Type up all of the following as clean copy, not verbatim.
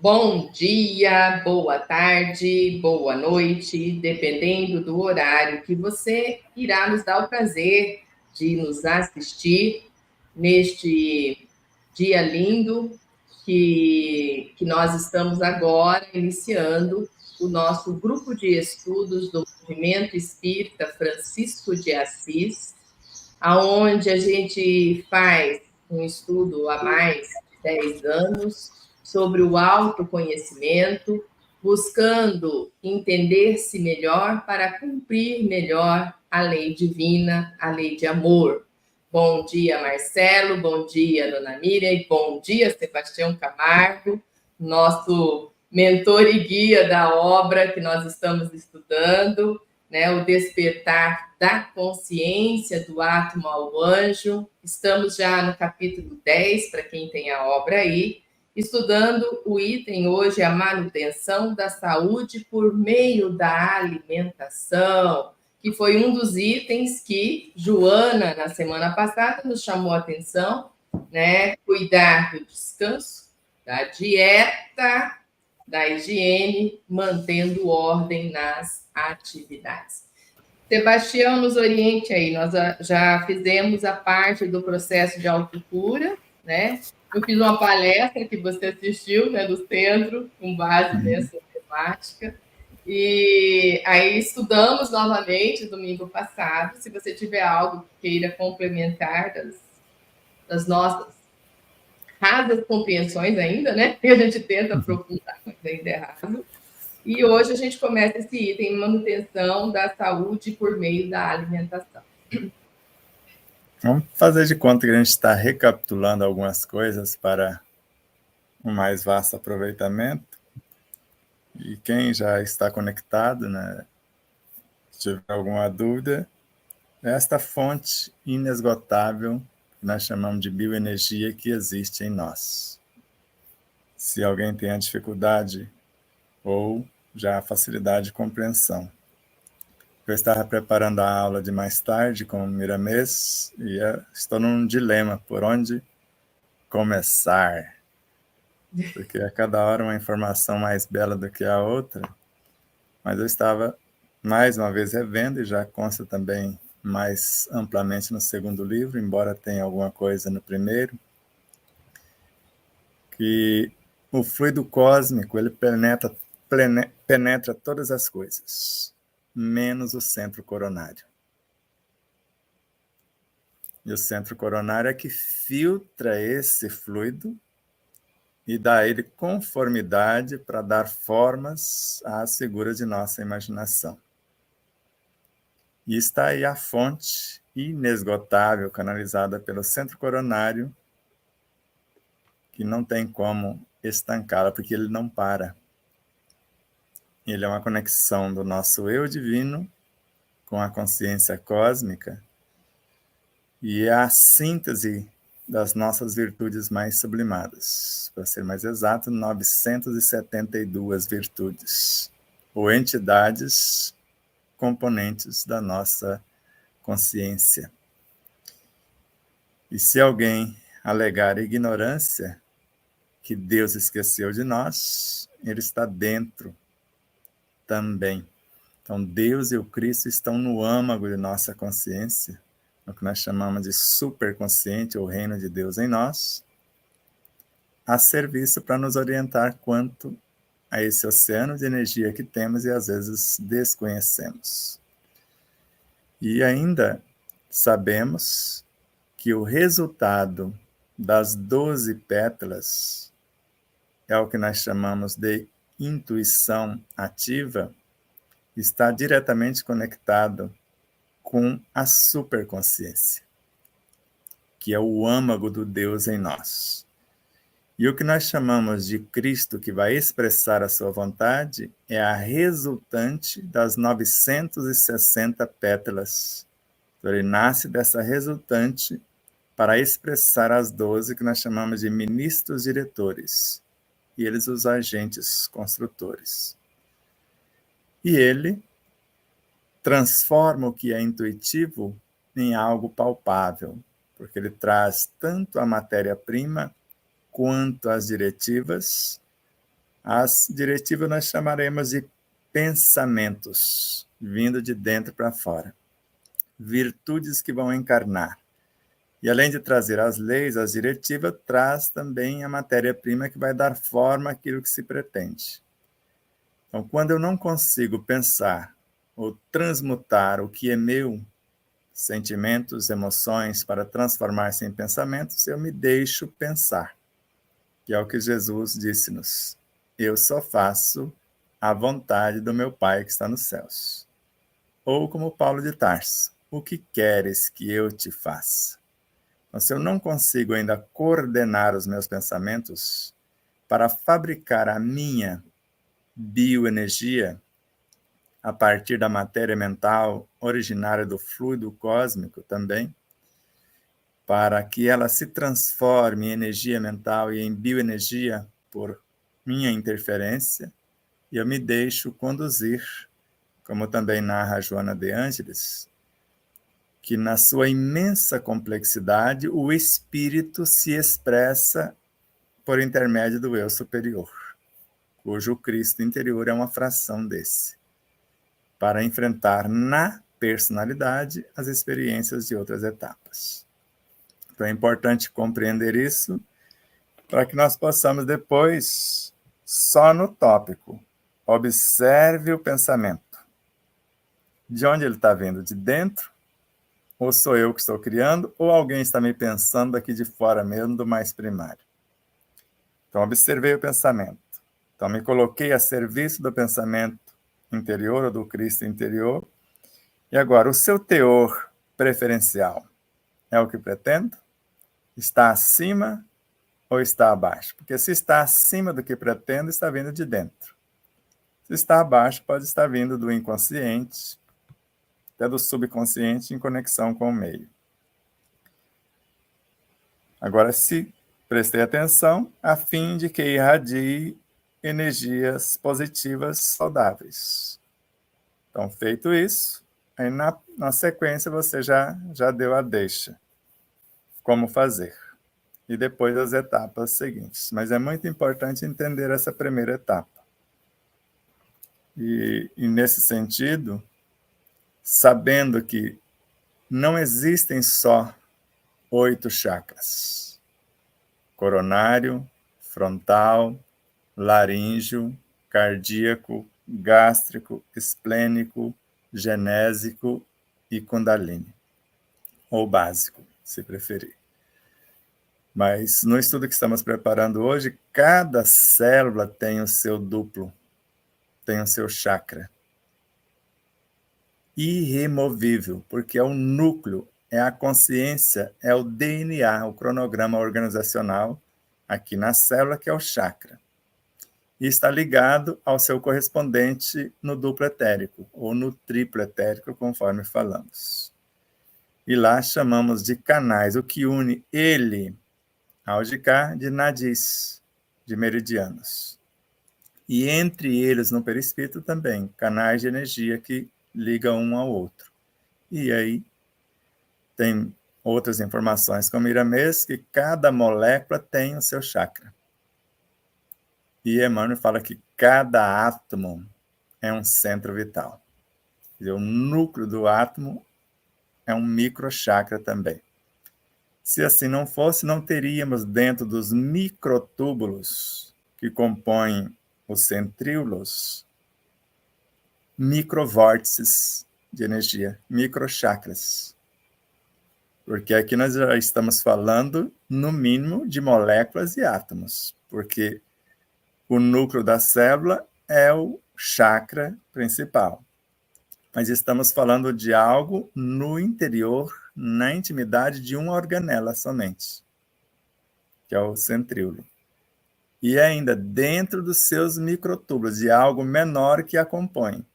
Bom dia, boa tarde, boa noite, dependendo do horário que você irá nos dar o prazer de nos assistir neste dia lindo que nós estamos agora iniciando o nosso grupo de estudos do Movimento Espírita Francisco de Assis, aonde a gente faz um estudo há mais de 10 anos sobre o autoconhecimento, buscando entender-se melhor para cumprir melhor a lei divina, a lei de amor. Bom dia, Marcelo, bom dia, Dona Miriam, e bom dia, Sebastião Camargo, nosso mentor e guia da obra que nós estamos estudando, né, o despertar da consciência do átomo ao anjo. Estamos já no capítulo 10, para quem tem a obra aí, estudando o item hoje, a manutenção da saúde por meio da alimentação, que foi um dos itens que Joana, na semana passada, nos chamou a atenção, né? Cuidar do descanso, da dieta, da higiene, mantendo ordem nas atividades. Sebastião, nos oriente aí, nós já fizemos a parte do processo de autocura, né? Eu fiz uma palestra que você assistiu, né, do centro, com base nessa temática, e aí estudamos novamente domingo passado. Se você tiver algo que queira complementar das nossas rasas compreensões ainda, né? E a gente tenta aprofundar, mas ainda é raso. E hoje a gente começa esse item, manutenção da saúde por meio da alimentação. Vamos fazer de conta que a gente está recapitulando algumas coisas para um mais vasto aproveitamento. E quem já está conectado, né, se tiver alguma dúvida, esta fonte inesgotável que nós chamamos de bioenergia que existe em nós. Se alguém tem a dificuldade ou já a facilidade de compreensão. Eu estava preparando a aula de mais tarde com o Miramês e estou num dilema, por onde começar? Porque a cada hora uma informação mais bela do que a outra, mas eu estava mais uma vez revendo e já consta também mais amplamente no segundo livro, embora tenha alguma coisa no primeiro, que o fluido cósmico ele penetra todas as coisas, menos o centro coronário. E o centro coronário é que filtra esse fluido e dá a ele conformidade para dar formas às figuras de nossa imaginação. E está aí a fonte inesgotável canalizada pelo centro coronário, que não tem como estancá-la, porque ele não para. Ele é uma conexão do nosso eu divino com a consciência cósmica e é a síntese das nossas virtudes mais sublimadas. Para ser mais exato, 972 virtudes, ou entidades componentes da nossa consciência. E se alguém alegar ignorância, que Deus esqueceu de nós, ele está dentro também. Então, Deus e o Cristo estão no âmago de nossa consciência, o que nós chamamos de superconsciente, ou reino de Deus em nós, a serviço para nos orientar quanto a esse oceano de energia que temos e às vezes desconhecemos. E ainda sabemos que o resultado das 12 pétalas é o que nós chamamos de intuição ativa, está diretamente conectado com a superconsciência, que é o âmago do Deus em nós. E o que nós chamamos de Cristo, que vai expressar a sua vontade, é a resultante das 960 pétalas. Então, ele nasce dessa resultante para expressar as 12 que nós chamamos de ministros diretores, e eles os agentes construtores. E ele transforma o que é intuitivo em algo palpável, porque ele traz tanto a matéria-prima quanto as diretivas As diretivas nós chamaremos de pensamentos, vindo de dentro para fora. Virtudes que vão encarnar. E além de trazer as leis, as diretivas, traz também a matéria-prima que vai dar forma àquilo que se pretende. Então, quando eu não consigo pensar ou transmutar o que é meu, sentimentos, emoções, para transformar-se em pensamentos, eu me deixo pensar, que é o que Jesus disse-nos. Eu só faço a vontade do meu Pai que está nos céus. Ou como Paulo de Tarso, o que queres que eu te faça? Então, se eu não consigo ainda coordenar os meus pensamentos para fabricar a minha bioenergia a partir da matéria mental originária do fluido cósmico também, para que ela se transforme em energia mental e em bioenergia por minha interferência, e eu me deixo conduzir, como também narra Joana de Ângeles, que na sua imensa complexidade o espírito se expressa por intermédio do eu superior, cujo Cristo interior é uma fração desse, para enfrentar na personalidade as experiências de outras etapas. Então é importante compreender isso para que nós possamos depois, só no tópico, observe o pensamento. De onde ele está vindo? De dentro? Ou sou eu que estou criando? Ou alguém está me pensando aqui de fora mesmo, do mais primário? Então, observei o pensamento. Então, me coloquei a serviço do pensamento interior, ou do Cristo interior. E agora, o seu teor preferencial é o que pretendo? Está acima ou está abaixo? Porque se está acima do que pretendo, está vindo de dentro. Se está abaixo, pode estar vindo do inconsciente, até do subconsciente em conexão com o meio. Agora, se prestei atenção, a fim de que irradie energias positivas saudáveis. Então, feito isso, aí na sequência você já deu a deixa. Como fazer? E depois as etapas seguintes. Mas é muito importante entender essa primeira etapa. E nesse sentido, sabendo que não existem só 8 chakras: coronário, frontal, laríngeo, cardíaco, gástrico, esplênico, genésico e kundalini, ou básico, se preferir. Mas no estudo que estamos preparando hoje, cada célula tem o seu duplo, tem o seu chakra. Irremovível, porque é o núcleo, é a consciência, é o DNA, o cronograma organizacional aqui na célula, que é o chakra. E está ligado ao seu correspondente no duplo etérico, ou no triplo etérico, conforme falamos. E lá chamamos de canais, o que une ele ao de cá, de nadis, de meridianos. E entre eles, no perispírito também, canais de energia que ligam um ao outro. E aí tem outras informações, como Iramês, que cada molécula tem o seu chakra. E Emmanuel fala que cada átomo é um centro vital. Quer dizer, o núcleo do átomo é um microchakra também. Se assim não fosse, não teríamos dentro dos microtúbulos que compõem os centríolos microvórtices de energia, microchakras. Porque aqui nós já estamos falando, no mínimo, de moléculas e átomos, porque o núcleo da célula é o chakra principal. Mas estamos falando de algo no interior, na intimidade de uma organela somente, que é o centríolo. E ainda dentro dos seus microtúbulos, de algo menor que a compõe.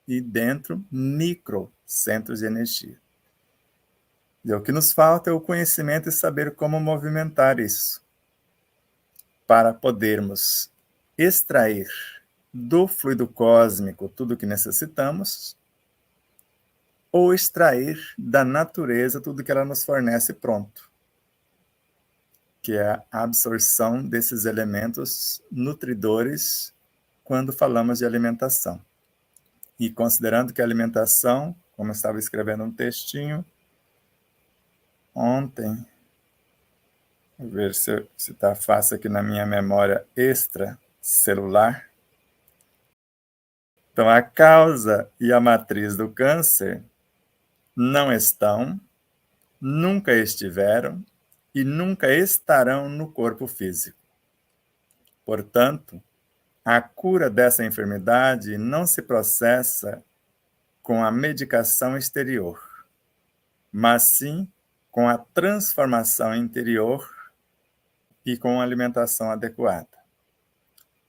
E dentro, microcentros de energia. E o que nos falta é o conhecimento e saber como movimentar isso, para podermos extrair do fluido cósmico tudo o que necessitamos, ou extrair da natureza tudo que ela nos fornece pronto. que é a absorção desses elementos nutridores quando falamos de alimentação. E considerando que a alimentação, como eu estava escrevendo um textinho ontem, vou ver se está fácil aqui na minha memória extracelular. Então, a causa e a matriz do câncer não estão, nunca estiveram e nunca estarão no corpo físico. Portanto, a cura dessa enfermidade não se processa com a medicação exterior, mas sim com a transformação interior e com a alimentação adequada.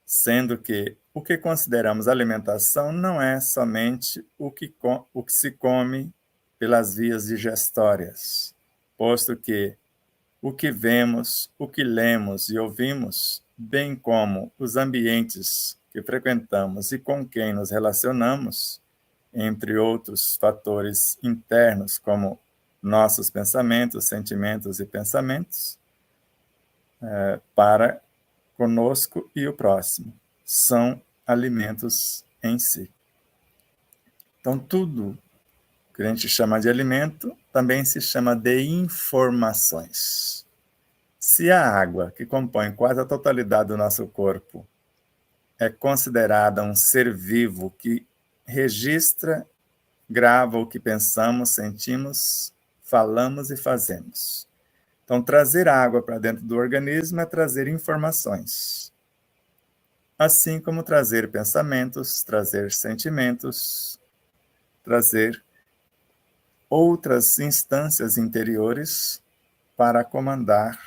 Sendo que o que consideramos alimentação não é somente o que se come pelas vias digestórias, posto que o que vemos, o que lemos e ouvimos, bem como os ambientes que frequentamos e com quem nos relacionamos, entre outros fatores internos, como nossos pensamentos, sentimentos e pensamentos, para conosco e o próximo, são alimentos em si. Então, tudo que a gente chama de alimento também se chama de informações. Se a água, que compõe quase a totalidade do nosso corpo, é considerada um ser vivo que registra, grava o que pensamos, sentimos, falamos e fazemos. Então, trazer água para dentro do organismo é trazer informações. Assim como trazer pensamentos, trazer sentimentos, trazer outras instâncias interiores para comandar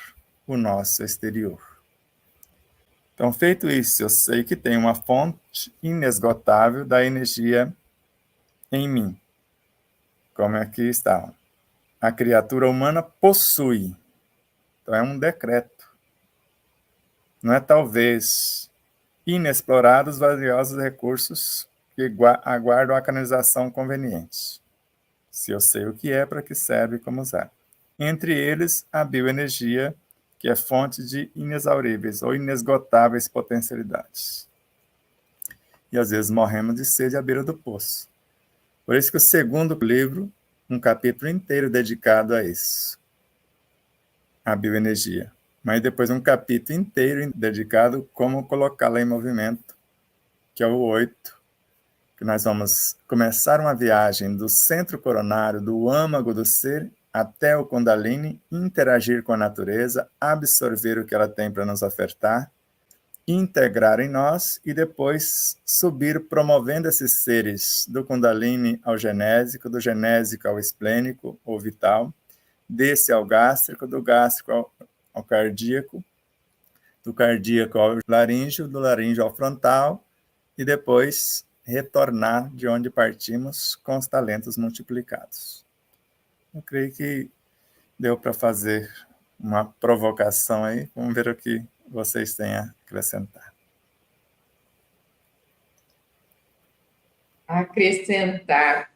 o nosso exterior. Então, feito isso, eu sei que tem uma fonte inesgotável da energia em mim. Como aqui está. A criatura humana possui. Então, é um decreto. Não é talvez inexplorados valiosos recursos que aguardam a canalização conveniente. Se eu sei o que é, para que serve e como usar. Entre eles, a bioenergia, que é fonte de inexauríveis ou inesgotáveis potencialidades. E às vezes morremos de sede à beira do poço. Por isso que o segundo livro, um capítulo inteiro dedicado a isso, a bioenergia. Mas depois um capítulo inteiro dedicado a como colocá-la em movimento, que é o 8, que nós vamos começar uma viagem do centro coronário, do âmago do ser, até o Kundalini, interagir com a natureza, absorver o que ela tem para nos ofertar, integrar em nós e depois subir promovendo esses seres do Kundalini ao genésico, do genésico ao esplênico ou vital, desse ao gástrico, do gástrico ao cardíaco, do cardíaco ao laríngeo, do laríngeo ao frontal e depois retornar de onde partimos com os talentos multiplicados. Eu creio que deu para fazer uma provocação aí. Vamos ver o que vocês têm a acrescentar. Acrescentar.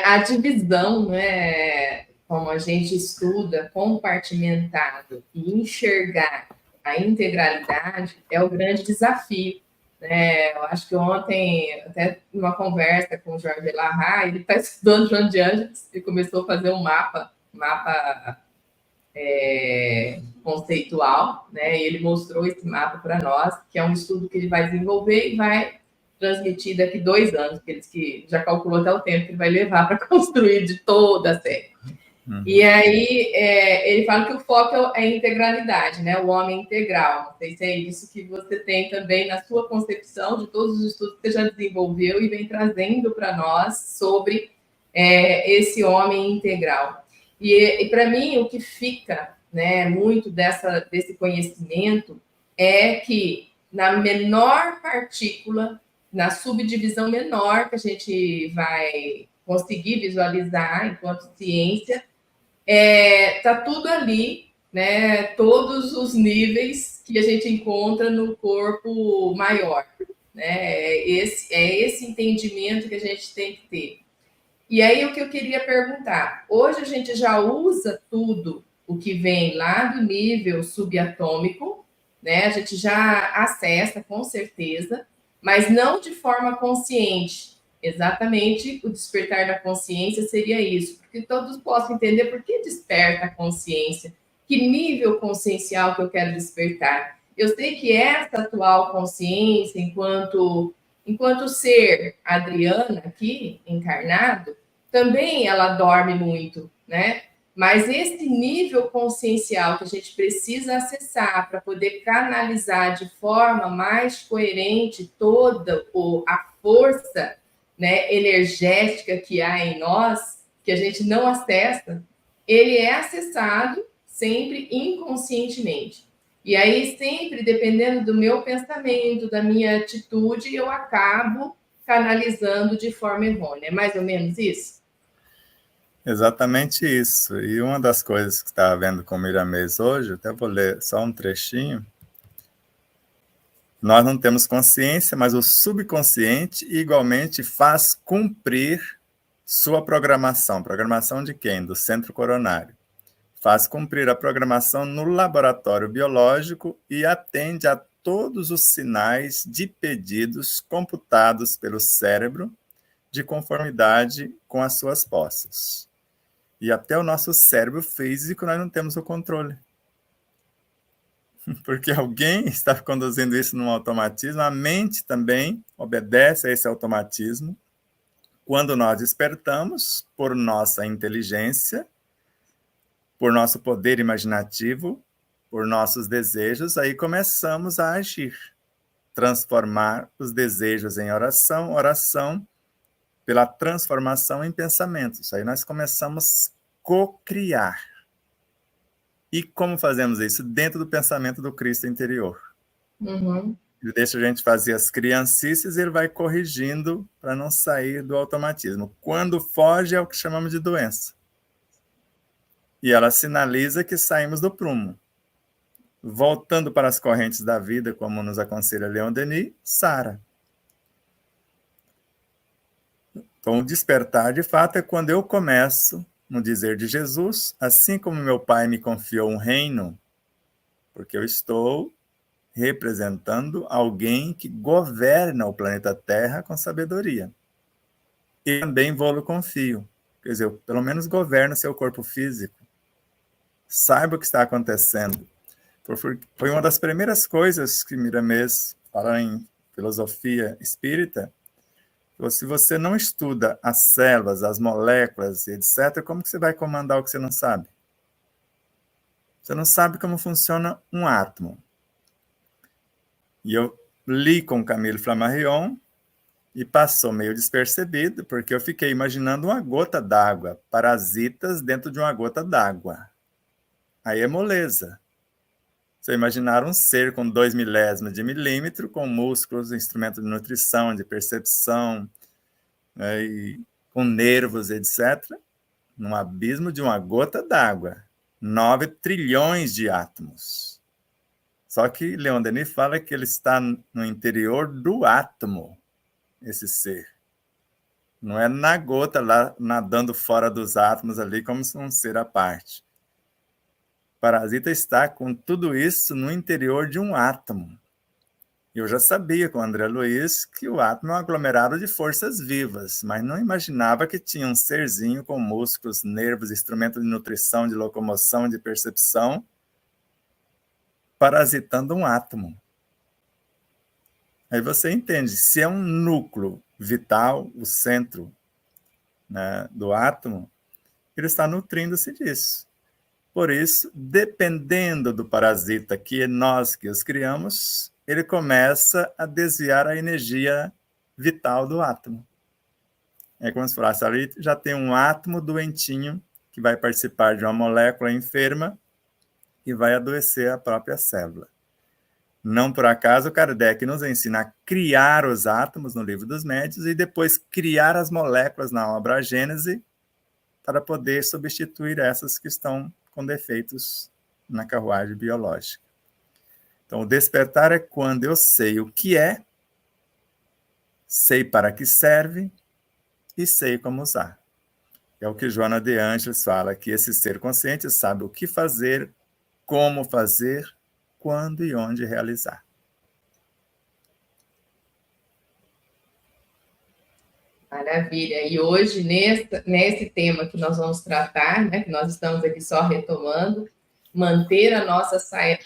A divisão, né, como a gente estuda, compartimentado e enxergar a integralidade é o grande desafio. Eu acho que ontem, até numa conversa com o Jorge Larra, ele está estudando João de Ângeles e começou a fazer um mapa conceitual, né? E ele mostrou esse mapa para nós, que é um estudo que ele vai desenvolver e vai transmitir daqui 2 anos, que ele disse que já calculou até o tempo que ele vai levar para construir de toda a série. E aí ele fala que o foco é a integralidade, né? O homem integral. Não sei se é isso que você tem também na sua concepção de todos os estudos que você já desenvolveu e vem trazendo para nós sobre esse homem integral. E para mim, o que fica, né, muito desse conhecimento é que na menor partícula, na subdivisão menor que a gente vai conseguir visualizar enquanto ciência, tá tudo ali, né? Todos os níveis que a gente encontra no corpo maior, né? Esse entendimento que a gente tem que ter. E aí o que eu queria perguntar, hoje a gente já usa tudo, o que vem lá do nível subatômico, né? A gente já acessa com certeza, mas não de forma consciente. Exatamente, o despertar da consciência seria isso, porque todos possam entender por que desperta a consciência, que nível consciencial que eu quero despertar. Eu sei que essa atual consciência, enquanto ser Adriana aqui encarnado, também ela dorme muito, né? Mas esse nível consciencial que a gente precisa acessar para poder canalizar de forma mais coerente toda a força, né, energética que há em nós, que a gente não acessa, ele é acessado sempre inconscientemente. E aí, sempre, dependendo do meu pensamento, da minha atitude, eu acabo canalizando de forma errônea. É mais ou menos isso? Exatamente isso. E uma das coisas que estava vendo com o Miramês hoje, até vou ler só um trechinho. Nós não temos consciência, mas o subconsciente igualmente faz cumprir sua programação. Programação de quem? Do centro coronário. Faz cumprir a programação no laboratório biológico e atende a todos os sinais de pedidos computados pelo cérebro de conformidade com as suas posses. E até o nosso cérebro físico nós não temos o controle. Porque alguém está conduzindo isso num automatismo, a mente também obedece a esse automatismo. Quando nós despertamos, por nossa inteligência, por nosso poder imaginativo, por nossos desejos, aí começamos a agir, transformar os desejos em oração, oração pela transformação em pensamentos. Aí nós começamos a co-criar. E como fazemos isso? Dentro do pensamento do Cristo interior. Uhum. Ele deixa a gente fazer as criancices e ele vai corrigindo para não sair do automatismo. Quando foge é o que chamamos de doença. E ela sinaliza que saímos do prumo. Voltando para as correntes da vida, como nos aconselha Leon Denis, sara. Então, o despertar, de fato, é quando eu começo, no dizer de Jesus, assim como meu Pai me confiou um reino, porque eu estou representando alguém que governa o planeta Terra com sabedoria. E também vou-lo confio. Quer dizer, eu, pelo menos governo seu corpo físico. Saiba o que está acontecendo. Foi uma das primeiras coisas que Miramês fala em filosofia espírita. Se você não estuda as células, as moléculas, etc., como que você vai comandar o que você não sabe? Você não sabe como funciona um átomo. E eu li com Camille Flammarion e passou meio despercebido, porque eu fiquei imaginando uma gota d'água, parasitas dentro de uma gota d'água. Aí é moleza. Você imaginar um ser com 2 milésimos de milímetro, com músculos, instrumento de nutrição, de percepção, né, e com nervos, etc., num abismo de uma gota d'água. 9 trilhões de átomos. Só que Leon Denis fala que ele está no interior do átomo, esse ser. Não é na gota lá, nadando fora dos átomos ali, como se um ser à parte. O parasita está com tudo isso no interior de um átomo. Eu já sabia com o André Luiz que o átomo é um aglomerado de forças vivas, mas não imaginava que tinha um serzinho com músculos, nervos, instrumento de nutrição, de locomoção, de percepção, parasitando um átomo. Aí você entende, se é um núcleo vital, o centro, né, do átomo, ele está nutrindo-se disso. Por isso, dependendo do parasita que é nós que os criamos, ele começa a desviar a energia vital do átomo. É como se falasse, ali já tem um átomo doentinho que vai participar de uma molécula enferma e vai adoecer a própria célula. Não por acaso, Kardec nos ensina a criar os átomos no Livro dos Médiuns e depois criar as moléculas na obra A Gênese para poder substituir essas que estão com defeitos na carruagem biológica. Então, o despertar é quando eu sei o que é, sei para que serve e sei como usar. É o que Joana de Ângeles fala, que esse ser consciente sabe o que fazer, como fazer, quando e onde realizar. Maravilha. E hoje, nesse tema que nós vamos tratar, né, que nós estamos aqui só retomando, manter a nossa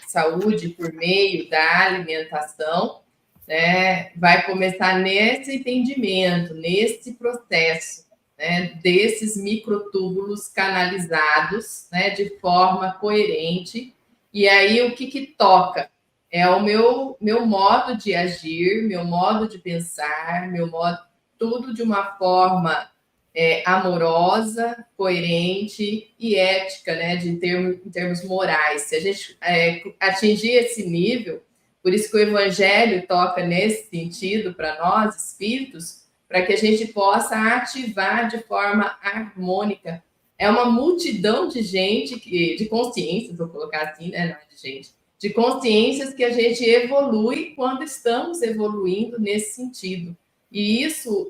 saúde por meio da alimentação, né, vai começar nesse entendimento, nesse processo, né, desses microtúbulos canalizados, né, de forma coerente. E aí, o que toca? É o meu modo de agir, meu modo de pensar, meu modo tudo de uma forma amorosa, coerente e ética, né, em termos morais. Se a gente atingir esse nível, por isso que o Evangelho toca nesse sentido para nós, espíritos, para que a gente possa ativar de forma harmônica. É uma multidão de gente, de consciências, vou colocar assim, né, não é de gente, de consciências que a gente evolui quando estamos evoluindo nesse sentido. E isso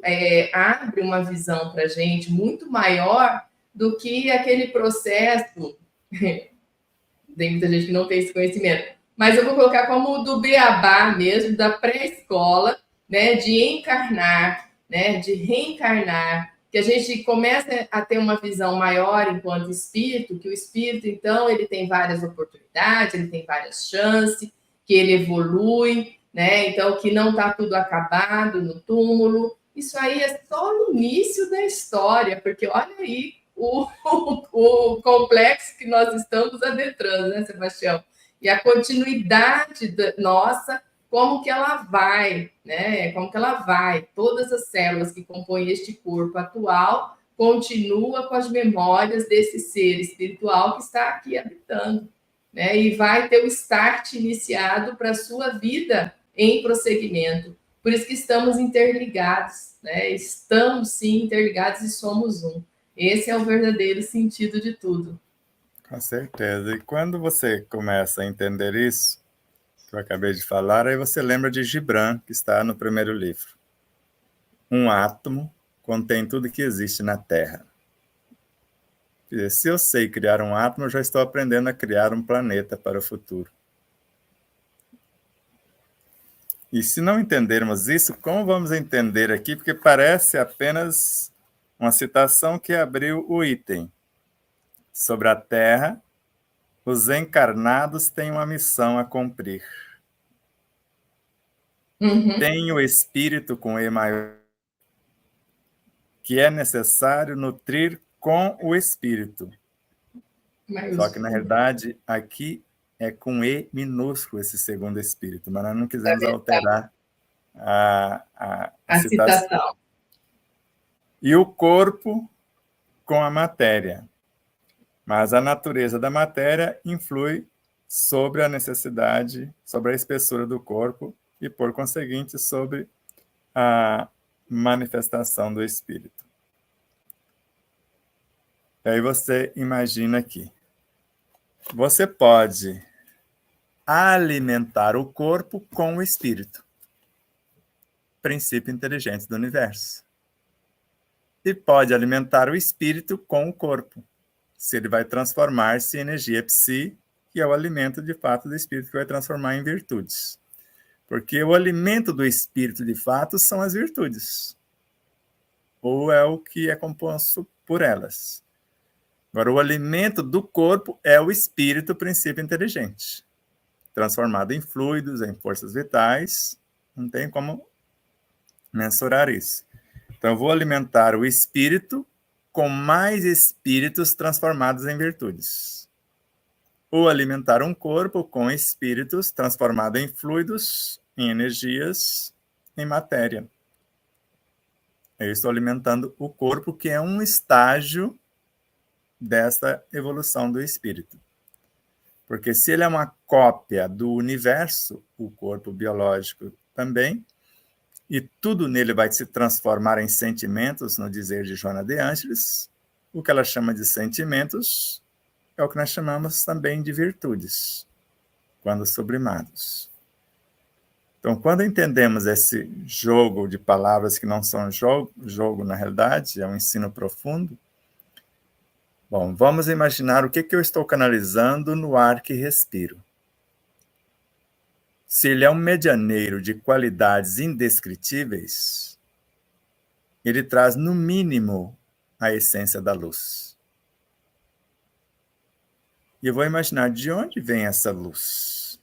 abre uma visão para a gente muito maior do que aquele processo. Tem muita gente que não tem esse conhecimento, mas eu vou colocar como o do beabá mesmo, da pré-escola, né, de encarnar, né, de reencarnar, que a gente começa a ter uma visão maior enquanto espírito, que o espírito, então, ele tem várias oportunidades, ele tem várias chances, que ele evolui, né? Então, que não está tudo acabado no túmulo. Isso aí é só o início da história, porque olha aí o complexo que nós estamos adentrando, né, Sebastião? E a continuidade nossa, como que ela vai, né? Como que ela vai? Todas as células que compõem este corpo atual continua com as memórias desse ser espiritual que está aqui habitando, né? E vai ter o start iniciado para a sua vida em prosseguimento. Por isso que estamos interligados, né? Estamos sim interligados e somos um. Esse é o verdadeiro sentido de tudo. Com certeza. E quando você começa a entender isso, que eu acabei de falar, aí você lembra de Gibran, que está no primeiro livro. Um átomo contém tudo que existe na Terra. Se eu sei criar um átomo, eu já estou aprendendo a criar um planeta para o futuro. E se não entendermos isso, como vamos entender aqui? Porque parece apenas uma citação que abriu o item. Sobre a Terra, os encarnados têm uma missão a cumprir. Tem o espírito com E maior, que é necessário nutrir com o espírito. Só que, na realidade, aqui é com E minúsculo esse segundo espírito, mas nós não quisemos alterar a citação. E o corpo com a matéria. Mas a natureza da matéria influi sobre a necessidade, sobre a espessura do corpo e, por conseguinte, sobre a manifestação do espírito. E aí você imagina aqui. Você pode alimentar o corpo com o espírito. Princípio inteligente do universo. E pode alimentar o espírito com o corpo. Se ele vai transformar-se em energia psi, que é o alimento de fato do espírito que vai transformar em virtudes. Porque o alimento do espírito de fato são as virtudes. Ou é o que é composto por elas. Agora, o alimento do corpo é o espírito, o princípio inteligente. Transformado em fluidos, em forças vitais, não tem como mensurar isso. Então, eu vou alimentar o espírito com mais espíritos transformados em virtudes. Ou alimentar um corpo com espíritos transformados em fluidos, em energias, em matéria. Eu estou alimentando o corpo, que é um estágio dessa evolução do espírito. Porque se ele é uma cópia do universo, o corpo biológico também, e tudo nele vai se transformar em sentimentos, no dizer de Joana de Ângeles, o que ela chama de sentimentos é o que nós chamamos também de virtudes, quando sublimados. Então, quando entendemos esse jogo de palavras que não são jogo na realidade, é um ensino profundo, Bom, vamos imaginar o que eu estou canalizando no ar que respiro. Se ele é um medianeiro de qualidades indescritíveis, ele traz, no mínimo, a essência da luz. E eu vou imaginar de onde vem essa luz.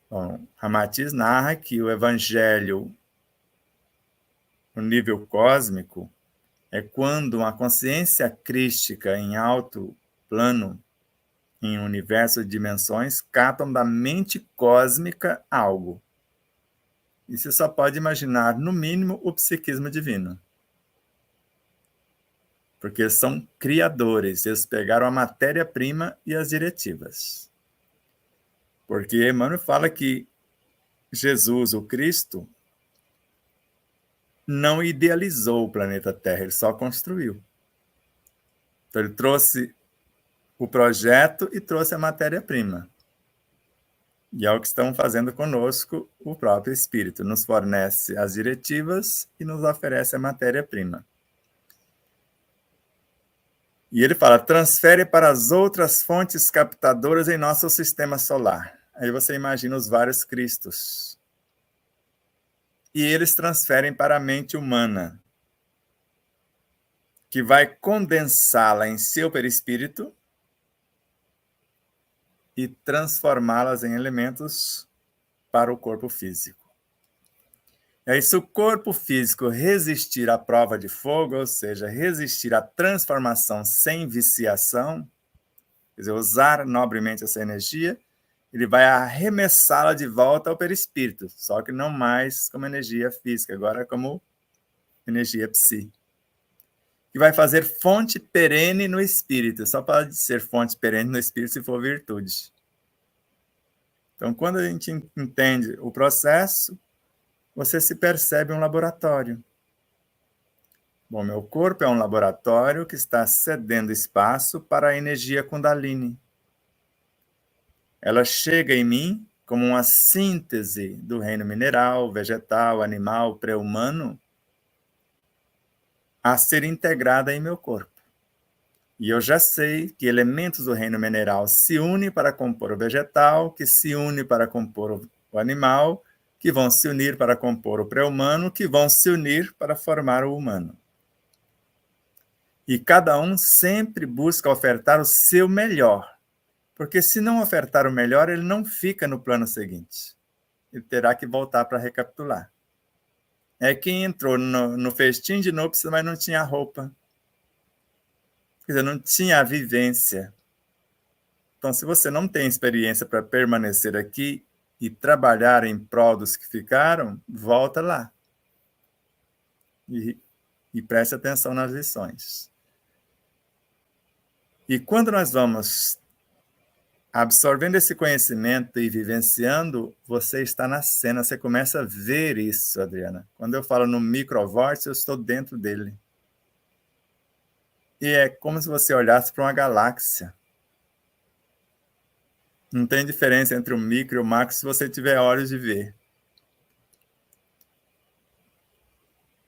Bom, Ramatiz narra que o evangelho, no nível cósmico, é quando uma consciência crística em alto plano, em um universo de dimensões, captam da mente cósmica algo. E você só pode imaginar, no mínimo, o psiquismo divino. Porque são criadores, eles pegaram a matéria-prima e as diretivas. Porque Emmanuel fala que Jesus, o Cristo, não idealizou o planeta Terra, ele só construiu. Então ele trouxe o projeto e trouxe a matéria-prima. E é o que estão fazendo conosco o próprio Espírito. Nos fornece as diretivas e nos oferece a matéria-prima. E ele fala, transfere para as outras fontes captadoras em nosso sistema solar. Aí você imagina os vários Cristos. E eles transferem para a mente humana, que vai condensá-la em seu perispírito e transformá-las em elementos para o corpo físico. E aí, se o corpo físico resistir à prova de fogo, ou seja, resistir à transformação sem viciação, quer dizer, usar nobremente essa energia, ele vai arremessá-la de volta ao perispírito, só que não mais como energia física, agora como energia psi. Que vai fazer fonte perene no espírito. Só pode ser fonte perene no espírito se for virtude. Então, quando a gente entende o processo, você se percebe um laboratório. Bom, meu corpo é um laboratório que está cedendo espaço para a energia Kundalini. Ela chega em mim como uma síntese do reino mineral, vegetal, animal, pré-humano, a ser integrada em meu corpo. E eu já sei que elementos do reino mineral se unem para compor o vegetal, que se unem para compor o animal, que vão se unir para compor o pré-humano, que vão se unir para formar o humano. E cada um sempre busca ofertar o seu melhor, porque se não ofertar o melhor, ele não fica no plano seguinte. Ele terá que voltar para recapitular. É quem entrou no festim de núpcias, mas não tinha roupa. Quer dizer, não tinha a vivência. Então, se você não tem experiência para permanecer aqui e trabalhar em prol dos que ficaram, volta lá. E preste atenção nas lições. E quando nós vamos absorvendo esse conhecimento e vivenciando, você está na cena, você começa a ver isso, Adriana. Quando eu falo no microvórtice, eu estou dentro dele. E é como se você olhasse para uma galáxia. Não tem diferença entre o micro e o macro se você tiver olhos de ver.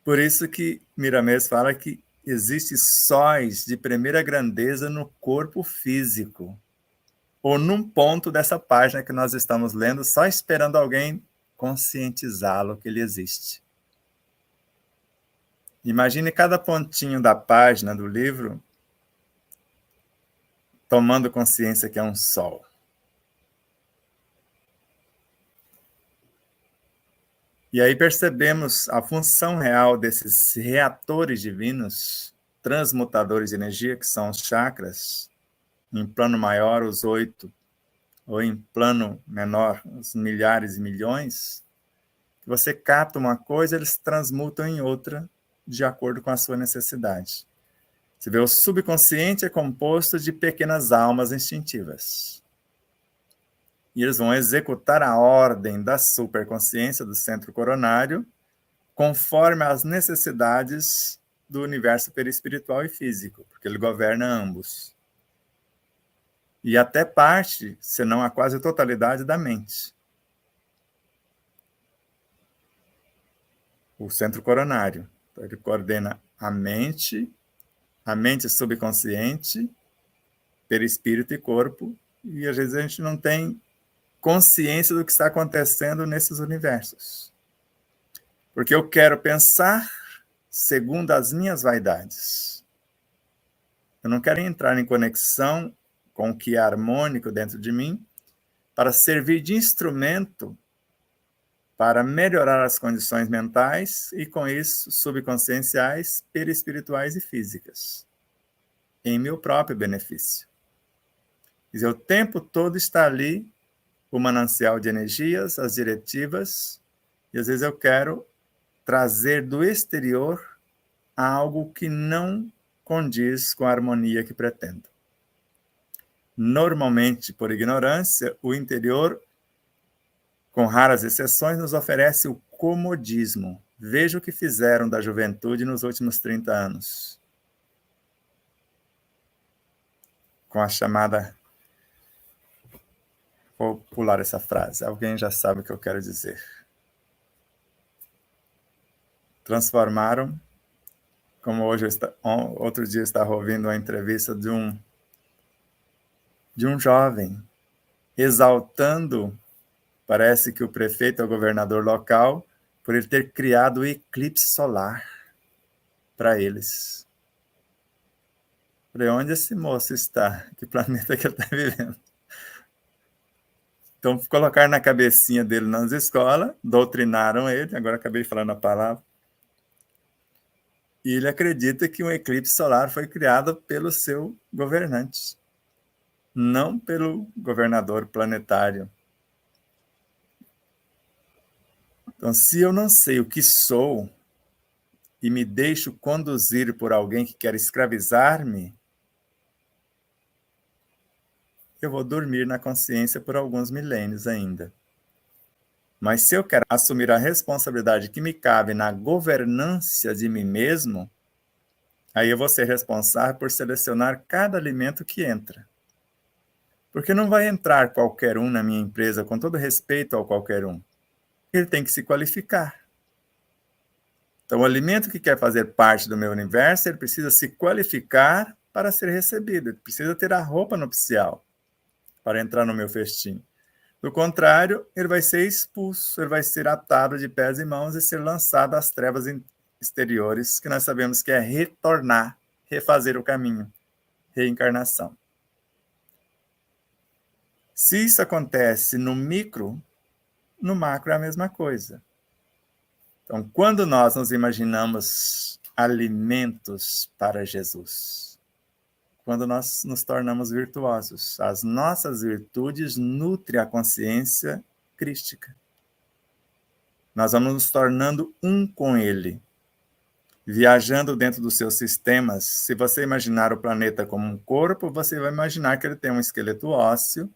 Por isso que Miramês fala que existe sóis de primeira grandeza no corpo físico. Ou num ponto dessa página que nós estamos lendo, só esperando alguém conscientizá-lo que ele existe. Imagine cada pontinho da página do livro tomando consciência que é um sol. E aí percebemos a função real desses reatores divinos, transmutadores de energia, que são os chakras, em plano maior, os 8, ou em plano menor, os milhares e milhões. Você capta uma coisa, eles transmutam em outra, de acordo com a sua necessidade. Você vê, o subconsciente é composto de pequenas almas instintivas. E eles vão executar a ordem da superconsciência, do centro coronário, conforme as necessidades do universo perispiritual e físico, porque ele governa ambos. E até parte, se não a quase totalidade, da mente. O centro coronário. Então, ele coordena a mente a mente subconsciente, perispírito e corpo, e às vezes a gente não tem consciência do que está acontecendo nesses universos. Porque eu quero pensar segundo as minhas vaidades. Eu não quero entrar em conexão com o que é harmônico dentro de mim para servir de instrumento para melhorar as condições mentais e, com isso, subconscienciais, perispirituais e físicas, em meu próprio benefício. Quer dizer, o tempo todo está ali o manancial de energias, as diretivas, e às vezes eu quero trazer do exterior algo que não condiz com a harmonia que pretendo. Normalmente, por ignorância, o interior, com raras exceções, nos oferece o comodismo. Veja o que fizeram da juventude nos últimos 30 anos. Com a chamada... Vou pular essa frase. Alguém já sabe o que eu quero dizer. Transformaram, como hoje outro dia eu estava ouvindo uma entrevista de um jovem, exaltando, parece que o prefeito é o governador local, por ele ter criado o eclipse solar para eles. Falei, onde esse moço está? Que planeta que ele está vivendo? Então, colocaram na cabecinha dele nas escolas, doutrinaram ele, agora acabei falando a palavra, e ele acredita que um eclipse solar foi criado pelo seu governante, não pelo governador planetário. Então, se eu não sei o que sou e me deixo conduzir por alguém que quer escravizar-me, eu vou dormir na consciência por alguns milênios ainda. Mas se eu quero assumir a responsabilidade que me cabe na governância de mim mesmo, aí eu vou ser responsável por selecionar cada alimento que entra. Porque não vai entrar qualquer um na minha empresa, com todo respeito ao qualquer um. Ele tem que se qualificar. Então, o alimento que quer fazer parte do meu universo, ele precisa se qualificar para ser recebido. Ele precisa ter a roupa nupcial para entrar no meu festim. Do contrário, ele vai ser expulso, ele vai ser atado de pés e mãos e ser lançado às trevas exteriores, que nós sabemos que é retornar, refazer o caminho, reencarnação. Se isso acontece no micro, no macro é a mesma coisa. Então, quando nós nos imaginamos alimentos para Jesus, quando nós nos tornamos virtuosos, as nossas virtudes nutrem a consciência crística. Nós vamos nos tornando um com Ele, viajando dentro dos seus sistemas. Se você imaginar o planeta como um corpo, você vai imaginar que ele tem um esqueleto ósseo,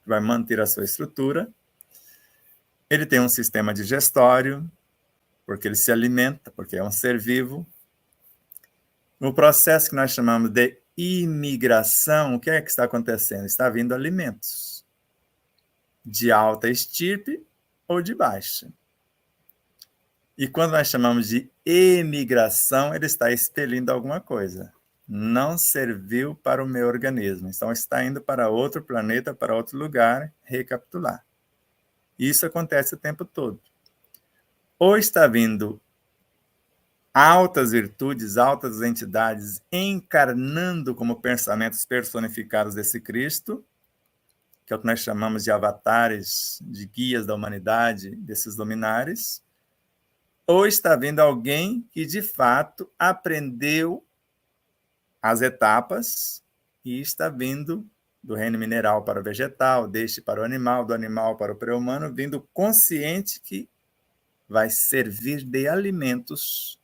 que vai manter a sua estrutura. Ele tem um sistema digestório, porque ele se alimenta, porque é um ser vivo. No processo que nós chamamos de imigração, o que é que está acontecendo? Está vindo alimentos de alta estirpe ou de baixa. E quando nós chamamos de emigração, ele está expelindo alguma coisa. Não serviu para o meu organismo. Então, está indo para outro planeta, para outro lugar, recapitular. Isso acontece o tempo todo. Ou está vindo altas virtudes, altas entidades encarnando como pensamentos personificados desse Cristo, que é o que nós chamamos de avatares, de guias da humanidade, desses luminares, ou está vindo alguém que, de fato, aprendeu as etapas e está vindo do reino mineral para o vegetal, deste para o animal, do animal para o pré-humano, vindo consciente que vai servir de alimentos,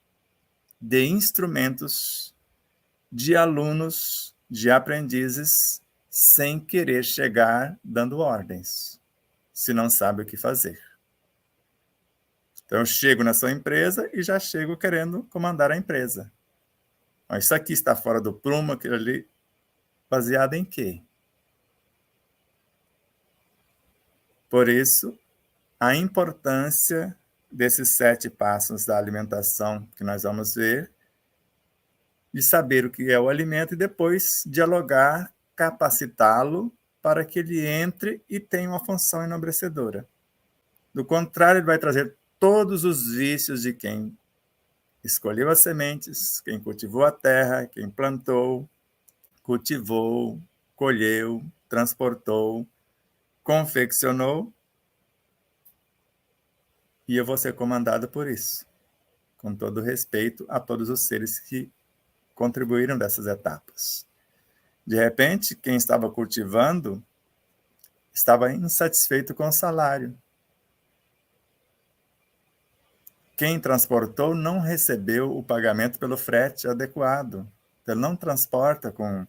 de instrumentos, de alunos, de aprendizes, sem querer chegar dando ordens, se não sabe o que fazer. Então, eu chego na sua empresa e já chego querendo comandar a empresa. Mas isso aqui está fora do prumo, aquilo ali, baseado em quê? Por isso, a importância desses 7 passos da alimentação que nós vamos ver, de saber o que é o alimento e depois dialogar, capacitá-lo para que ele entre e tenha uma função enobrecedora. Do contrário, ele vai trazer todos os vícios de quem escolheu as sementes, quem cultivou a terra, quem plantou, cultivou, colheu, transportou, confeccionou, e eu vou ser comandado por isso, com todo respeito a todos os seres que contribuíram dessas etapas. De repente, quem estava cultivando estava insatisfeito com o salário. Quem transportou não recebeu o pagamento pelo frete adequado. Ele não transporta com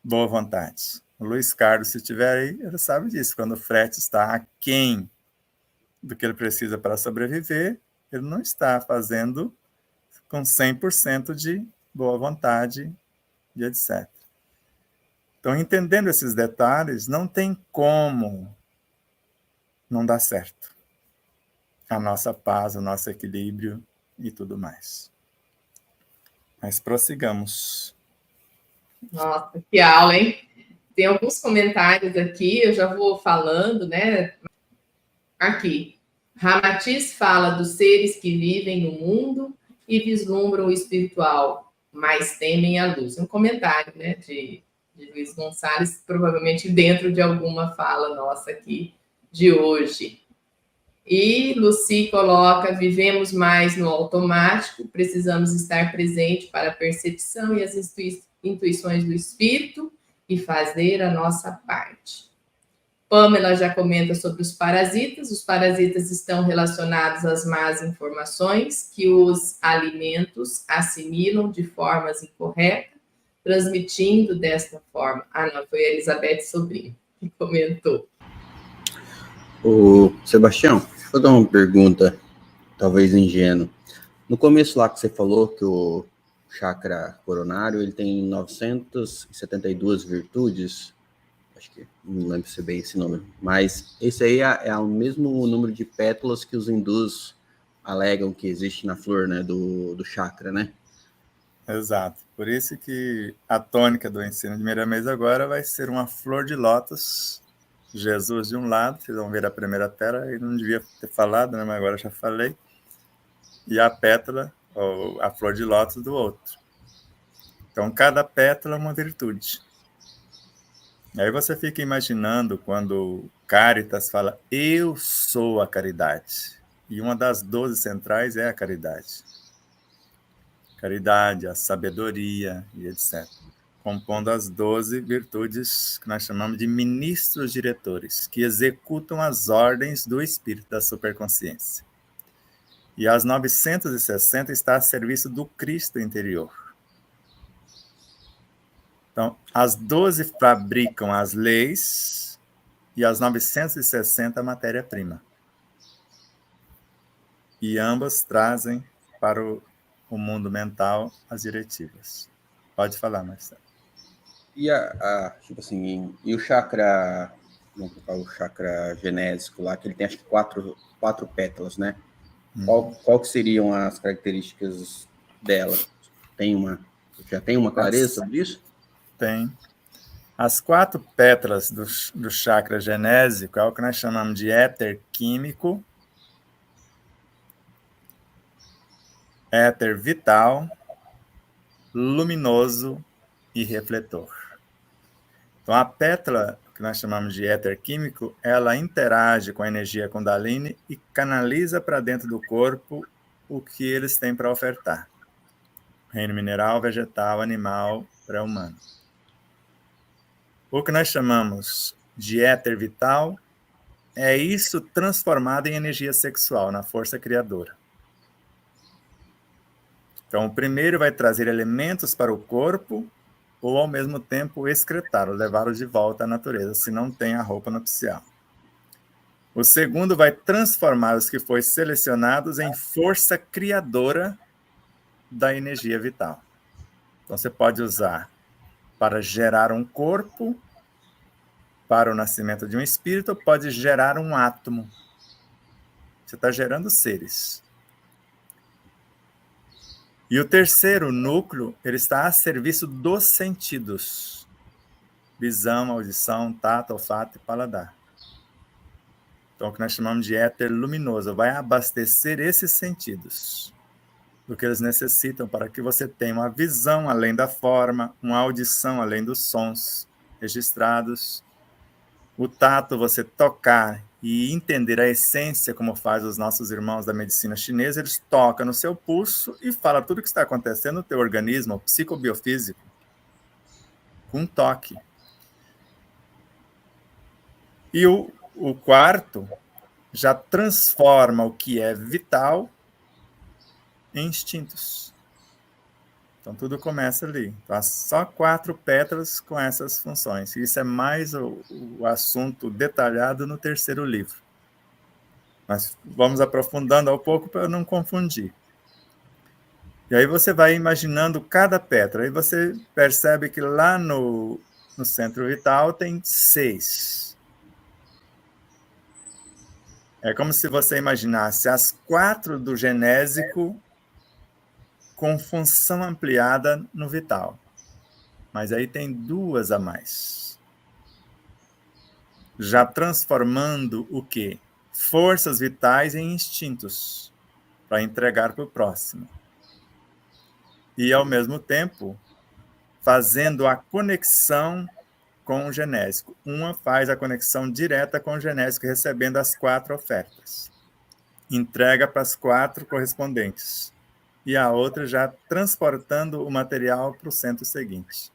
boa vontade. O Luiz Carlos, se estiver aí, ele sabe disso. Quando o frete está aquém do que ele precisa para sobreviver, ele não está fazendo com 100% de boa vontade e etc. Então, entendendo esses detalhes, não tem como não dar certo a nossa paz, o nosso equilíbrio e tudo mais. Mas prossigamos. Nossa, que aula, hein? Tem alguns comentários aqui, eu já vou falando, né? Aqui. Ramatiz fala dos seres que vivem no mundo e vislumbram o espiritual, mas temem a luz. Um comentário, né, de Luiz Gonçalves, provavelmente dentro de alguma fala nossa aqui de hoje. E Luci coloca: vivemos mais no automático, precisamos estar presente para a percepção e as intuições do espírito e fazer a nossa parte. Pamela já comenta sobre os parasitas. Os parasitas estão relacionados às más informações que os alimentos assimilam de formas incorretas, transmitindo desta forma. Ah, não, foi a Elizabeth Sobrinho que comentou. Ô, Sebastião, deixa eu dar uma pergunta, talvez ingênua. No começo lá que você falou que o chakra coronário ele tem 972 virtudes, acho que não lembro se é bem esse número, mas esse aí é o mesmo número de pétalas que os hindus alegam que existe na flor, né, do chakra, né? Exato. Por isso que a tônica do ensino de Miramês agora vai ser uma flor de lótus, Jesus de um lado, vocês vão ver a primeira tela, eu não devia ter falado, né, mas agora já falei, e a pétala, ou a flor de lótus do outro. Então, cada pétala é uma virtude. Aí você fica imaginando quando Caritas fala, eu sou a caridade. E uma das 12 centrais é a caridade. Caridade, a sabedoria e etc. Compondo as 12 virtudes que nós chamamos de ministros diretores, que executam as ordens do espírito da superconsciência. E as 960 está a serviço do Cristo interior. Então, as 12 fabricam as leis e as 960 a matéria-prima. E ambas trazem para o mundo mental as diretivas. Pode falar, Marcelo. E tipo assim, e o chakra, o chakra genésico lá, que ele tem acho que quatro pétalas, né? Qual que seriam as características dela? Já tem uma clareza sobre isso? Tem. As 4 pétalas do chakra genésico é o que nós chamamos de éter químico, éter vital, luminoso e refletor. Então, a pétala, que nós chamamos de éter químico, ela interage com a energia Kundalini e canaliza para dentro do corpo o que eles têm para ofertar. Reino mineral, vegetal, animal, pré-humano. O que nós chamamos de éter vital é isso transformado em energia sexual, na força criadora. Então, o primeiro vai trazer elementos para o corpo ou, ao mesmo tempo, excretá-los, levá-los de volta à natureza, se não tem a roupa nupcial. O segundo vai transformar os que foram selecionados em força criadora da energia vital. Então, você pode usar para gerar um corpo, para o nascimento de um espírito, pode gerar um átomo. Você está gerando seres. E o terceiro núcleo, ele está a serviço dos sentidos. Visão, audição, tato, olfato e paladar. Então, o que nós chamamos de éter luminoso vai abastecer esses sentidos do que eles necessitam para que você tenha uma visão além da forma, uma audição além dos sons registrados, o tato, você tocar e entender a essência, como faz os nossos irmãos da medicina chinesa, eles tocam no seu pulso e falam tudo o que está acontecendo no teu organismo, o psicobiofísico, com um toque. E o quarto já transforma o que é vital em instintos. Então, tudo começa ali. Então, há só 4 pétalas com essas funções. Isso é mais o assunto detalhado no terceiro livro. Mas vamos aprofundando ao pouco para não confundir. E aí você vai imaginando cada pétala. Aí você percebe que lá no centro vital tem 6. É como se você imaginasse as 4 do genésico com função ampliada no vital. Mas aí tem 2 a mais. Já transformando o quê? Forças vitais em instintos para entregar para o próximo. E, ao mesmo tempo, fazendo a conexão com o genésico. Uma faz a conexão direta com o genésico, recebendo as 4 ofertas. Entrega para as 4 correspondentes. E a outra já transportando o material para o centro seguinte.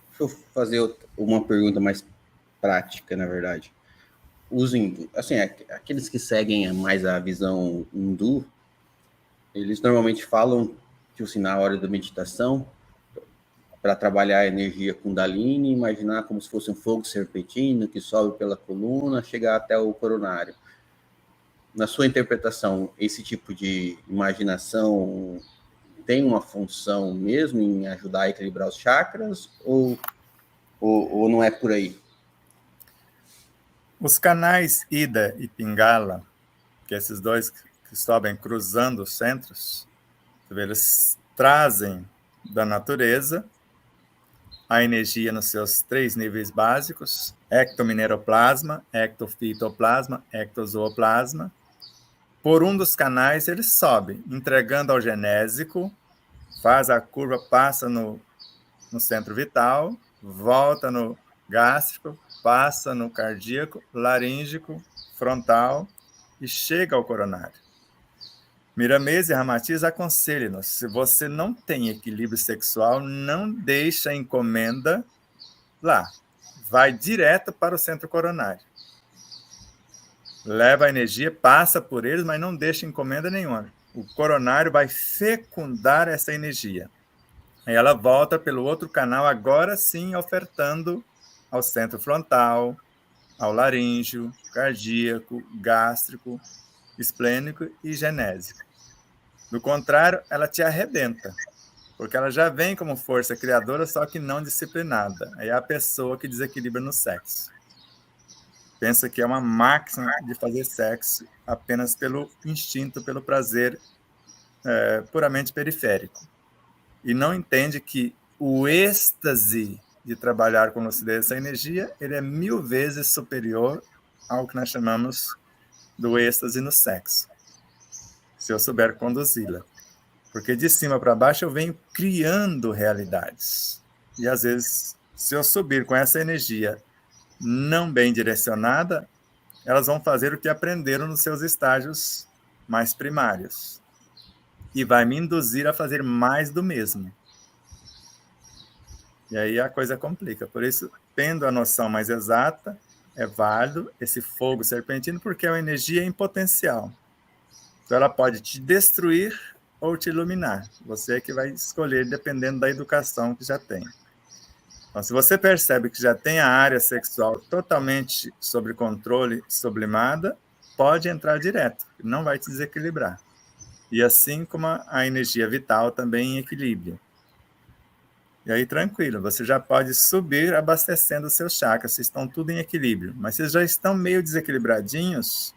Deixa eu fazer uma pergunta mais prática, na verdade. Os hindu, assim, aqueles que seguem mais a visão hindu, eles normalmente falam que, assim, na hora da meditação, para trabalhar a energia Kundalini, imaginar como se fosse um fogo serpentino que sobe pela coluna, chegar até o coronário. Na sua interpretação, esse tipo de imaginação tem uma função mesmo em ajudar a equilibrar os chakras ou não é por aí? Os canais Ida e Pingala, que esses dois que sobem cruzando os centros, eles trazem da natureza a energia nos seus 3 níveis básicos, ectomineroplasma, ectofitoplasma, ectozooplásma. Por um dos canais ele sobe, entregando ao genésico, faz a curva, passa no centro vital, volta no gástrico, passa no cardíaco, laríngico, frontal e chega ao coronário. Miramês e Ramatiz aconselham-nos, se você não tem equilíbrio sexual, não deixa a encomenda lá. Vai direto para o centro coronário. Leva a energia, passa por eles, mas não deixa encomenda nenhuma. O coronário vai fecundar essa energia. Aí ela volta pelo outro canal, agora sim ofertando ao centro frontal, ao laríngeo, cardíaco, gástrico, esplênico e genésico. Do contrário, ela te arrebenta, porque ela já vem como força criadora, só que não disciplinada. Aí é a pessoa que desequilibra no sexo. Pensa que é uma máquina de fazer sexo apenas pelo instinto, pelo prazer puramente periférico. E não entende que o êxtase de trabalhar com lucidez essa energia, ele é 1000 vezes superior ao que nós chamamos do êxtase no sexo, se eu souber conduzi-la. Porque de cima para baixo eu venho criando realidades. E às vezes, se eu subir com essa energia não bem direcionada, elas vão fazer o que aprenderam nos seus estágios mais primários. E vai me induzir a fazer mais do mesmo. E aí a coisa complica. Por isso, tendo a noção mais exata, é válido esse fogo serpentino, porque é uma energia em potencial. Então ela pode te destruir ou te iluminar. Você é que vai escolher, dependendo da educação que já tem. Então, se você percebe que já tem a área sexual totalmente sob controle, sublimada, pode entrar direto, não vai te desequilibrar. E assim como a energia vital também em equilíbrio. E aí, tranquilo, você já pode subir abastecendo os seus chakras, vocês estão tudo em equilíbrio. Mas vocês já estão meio desequilibradinhos,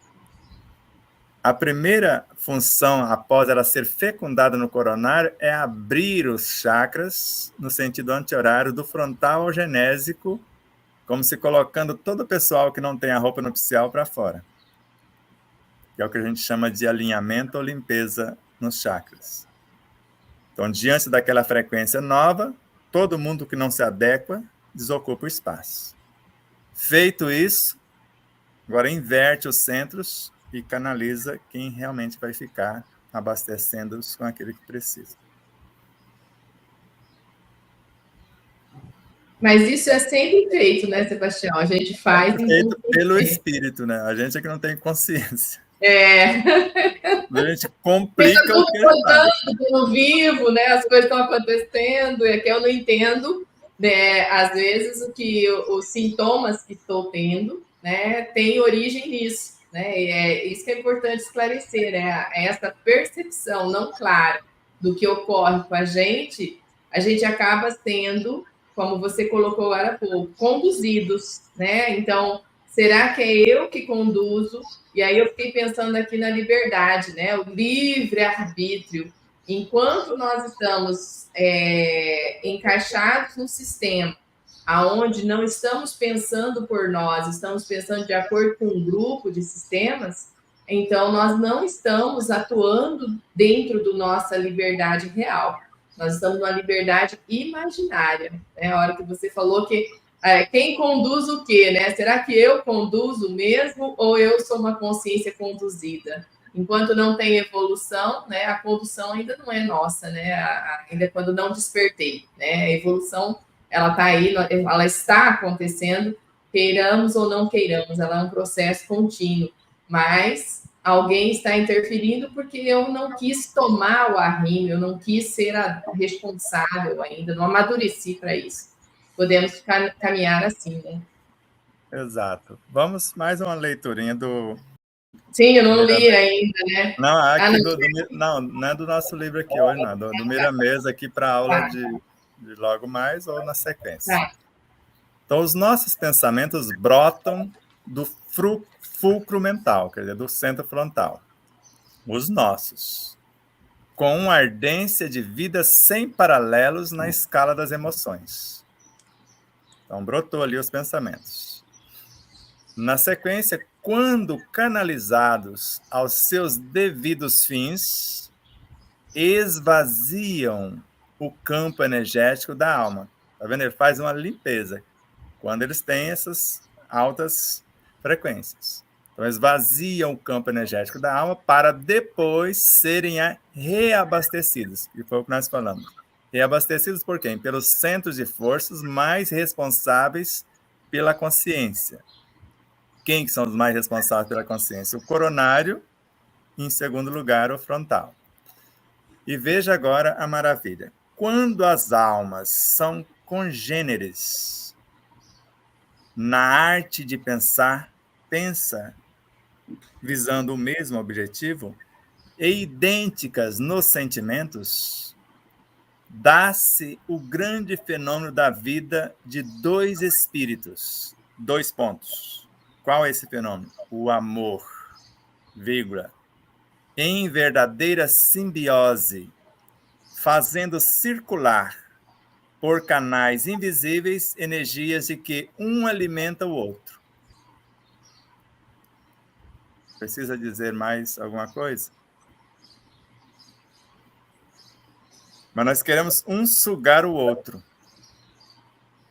a primeira função, após ela ser fecundada no coronário, é abrir os chakras no sentido anti-horário do frontal ao genésico, como se colocando todo o pessoal que não tem a roupa nupcial para fora. Que é o que a gente chama de alinhamento ou limpeza nos chakras. Então, diante daquela frequência nova, todo mundo que não se adequa desocupa o espaço. Feito isso, agora inverte os centros e canaliza quem realmente vai ficar abastecendo-os com aquele que precisa. Mas isso é sempre feito, né, Sebastião? A gente faz... É feito pelo espírito, né? A gente é que não tem consciência. A gente complica o que rodando no vivo, né? As coisas estão acontecendo, e aqui eu não entendo, né? Às vezes os sintomas que estou tendo, né, tem origem nisso, né? E é isso que é importante esclarecer, né? Essa percepção não clara do que ocorre com a gente acaba sendo, como você colocou agora há pouco, conduzidos, né? Então, será que é eu que conduzo? E aí eu fiquei pensando aqui na liberdade, né? O livre-arbítrio. Enquanto nós estamos encaixados no sistema, aonde não estamos pensando por nós, estamos pensando de acordo com um grupo de sistemas, então nós não estamos atuando dentro da nossa liberdade real. Nós estamos numa liberdade imaginária. Né? A hora que você falou que quem conduz o quê, né? Será que eu conduzo mesmo ou eu sou uma consciência conduzida? Enquanto não tem evolução, né? A condução ainda não é nossa, né? Ainda quando não despertei, né? A evolução, ela está aí, ela está acontecendo, queiramos ou não queiramos, ela é um processo contínuo, mas alguém está interferindo porque eu não quis tomar o arrimo, eu não quis ser a responsável ainda, não amadureci para isso. Podemos caminhar assim, né? Exato. Vamos mais uma leiturinha do... Sim, eu não li ainda, né? Não, aqui não é do nosso livro aqui hoje, não. Do Miramês aqui para a aula de logo mais ou na sequência. Então, os nossos pensamentos brotam do fulcro mental, quer dizer, do centro frontal. Os nossos. Com uma ardência de vida sem paralelos na escala das emoções. Então, brotou ali os pensamentos. Na sequência, quando canalizados aos seus devidos fins, esvaziam o campo energético da alma. Tá vendo? Ele faz uma limpeza quando eles têm essas altas frequências. Então, esvaziam o campo energético da alma para depois serem reabastecidos. E foi o que nós falamos. Reabastecidos por quem? Pelos centros de forças mais responsáveis pela consciência. Quem são os mais responsáveis pela consciência? O coronário, e, em segundo lugar, o frontal. E veja agora a maravilha. Quando as almas são congêneres na arte de pensar, pensa visando o mesmo objetivo, e idênticas nos sentimentos, dá-se o grande fenômeno da vida de dois espíritos. 2 pontos. Qual é esse fenômeno? O amor, vírgula, em verdadeira simbiose, fazendo circular por canais invisíveis energias de que um alimenta o outro. Precisa dizer mais alguma coisa? Mas nós queremos um sugar o outro,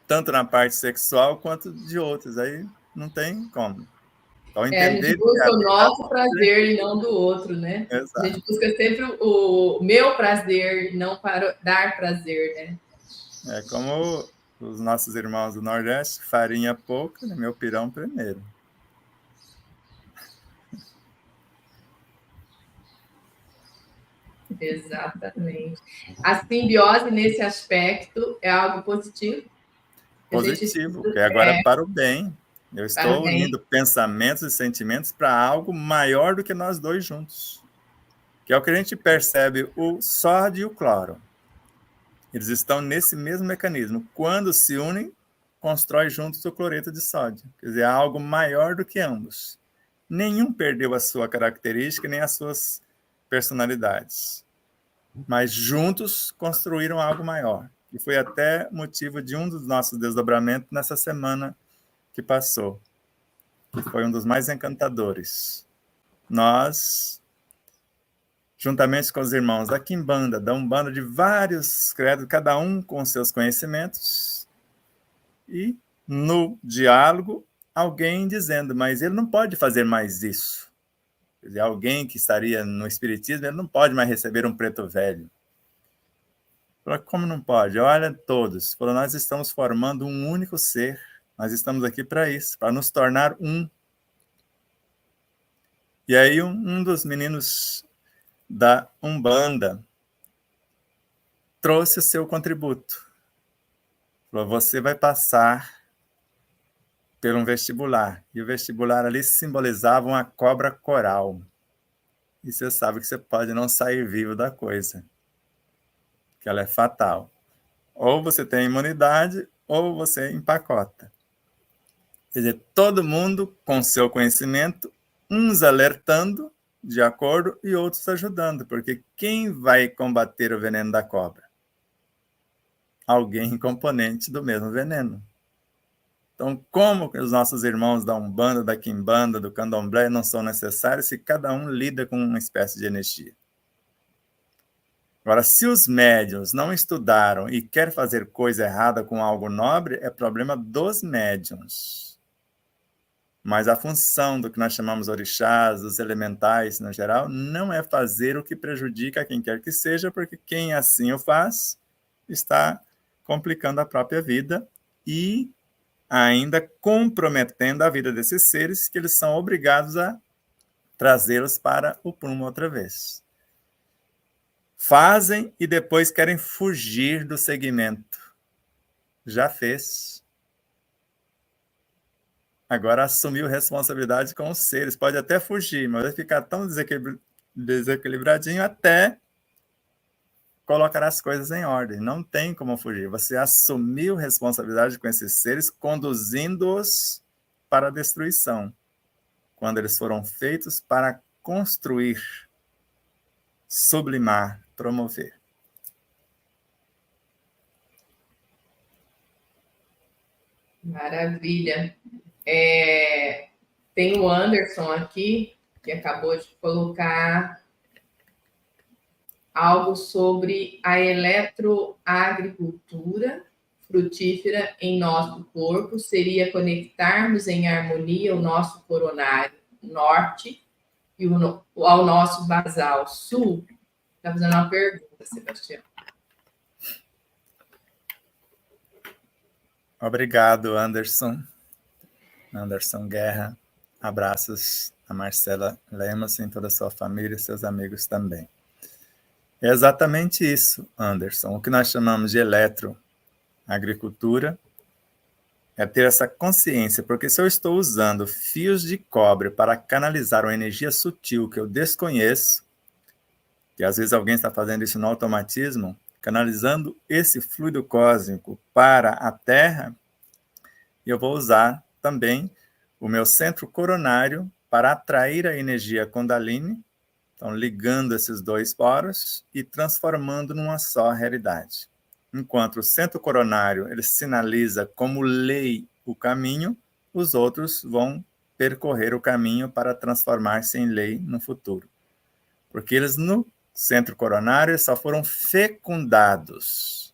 tanto na parte sexual quanto de outros. Aí não tem como. Então, entender a gente busca o nosso prazer e não do outro, né? Exato. A gente busca sempre o meu prazer, não para dar prazer, né? É como os nossos irmãos do Nordeste, farinha pouca, né? Meu pirão primeiro. Exatamente. A simbiose, nesse aspecto, é algo positivo? Positivo, porque agora é para o bem. Eu estou unindo pensamentos e sentimentos para algo maior do que nós dois juntos. Que é o que a gente percebe, o sódio e o cloro. Eles estão nesse mesmo mecanismo. Quando se unem, constrói juntos o cloreto de sódio. Quer dizer, é algo maior do que ambos. nenhum perdeu a sua característica nem as suas personalidades, mas juntos construíram algo maior. E foi até motivo de um dos nossos desdobramentos nessa semana que passou, que foi um dos mais encantadores. Nós, juntamente com os irmãos da Quimbanda, da Umbanda, de vários credos, cada um com seus conhecimentos, e no diálogo, alguém dizendo, mas ele não pode fazer mais isso. Quer dizer, alguém que estaria no espiritismo, ele não pode mais receber um preto velho. Falou, como não pode? Olha, todos. Falou, nós estamos formando um único ser. Nós estamos aqui para isso, para nos tornar um. E aí um dos meninos da Umbanda trouxe o seu contributo. Falou, você vai passar por um vestibular. E o vestibular ali simbolizava uma cobra coral. E você sabe que você pode não sair vivo da coisa, que ela é fatal. Ou você tem imunidade, ou você empacota. Quer dizer, todo mundo com seu conhecimento, uns alertando de acordo e outros ajudando, porque quem vai combater o veneno da cobra? Alguém componente do mesmo veneno. Então, como que os nossos irmãos da Umbanda, da Quimbanda, do Candomblé não são necessários se cada um lida com uma espécie de energia? Agora, se os médiuns não estudaram e querem fazer coisa errada com algo nobre, é problema dos médiuns. Mas a função do que nós chamamos orixás, dos elementais, no geral, não é fazer o que prejudica a quem quer que seja, porque quem assim o faz está complicando a própria vida e ainda comprometendo a vida desses seres que eles são obrigados a trazê-los para o prumo outra vez. Fazem e depois querem fugir do segmento. Já fez. Agora assumiu responsabilidade com os seres. Pode até fugir, mas vai ficar tão desequilibradinho até colocar as coisas em ordem. Não tem como fugir. Você assumiu responsabilidade com esses seres, conduzindo-os para a destruição, quando eles foram feitos para construir, sublimar, promover. Maravilha. Tem o Anderson aqui, que acabou de colocar algo sobre a eletroagricultura frutífera em nosso corpo, seria conectarmos em harmonia o nosso coronário norte e ao nosso basal sul. Está fazendo uma pergunta, Sebastião. Obrigado, Anderson. Anderson Guerra. Abraços a Marcela Lemos e toda a sua família e seus amigos também. É exatamente isso, Anderson. O que nós chamamos de eletroagricultura é ter essa consciência, porque se eu estou usando fios de cobre para canalizar uma energia sutil que eu desconheço, e às vezes alguém está fazendo isso no automatismo, canalizando esse fluido cósmico para a Terra, eu vou usar também o meu centro coronário para atrair a energia Kundalini, então ligando esses dois poros e transformando numa só realidade. Enquanto o centro coronário ele sinaliza como lei o caminho, os outros vão percorrer o caminho para transformar-se em lei no futuro. Porque eles no centro coronário só foram fecundados.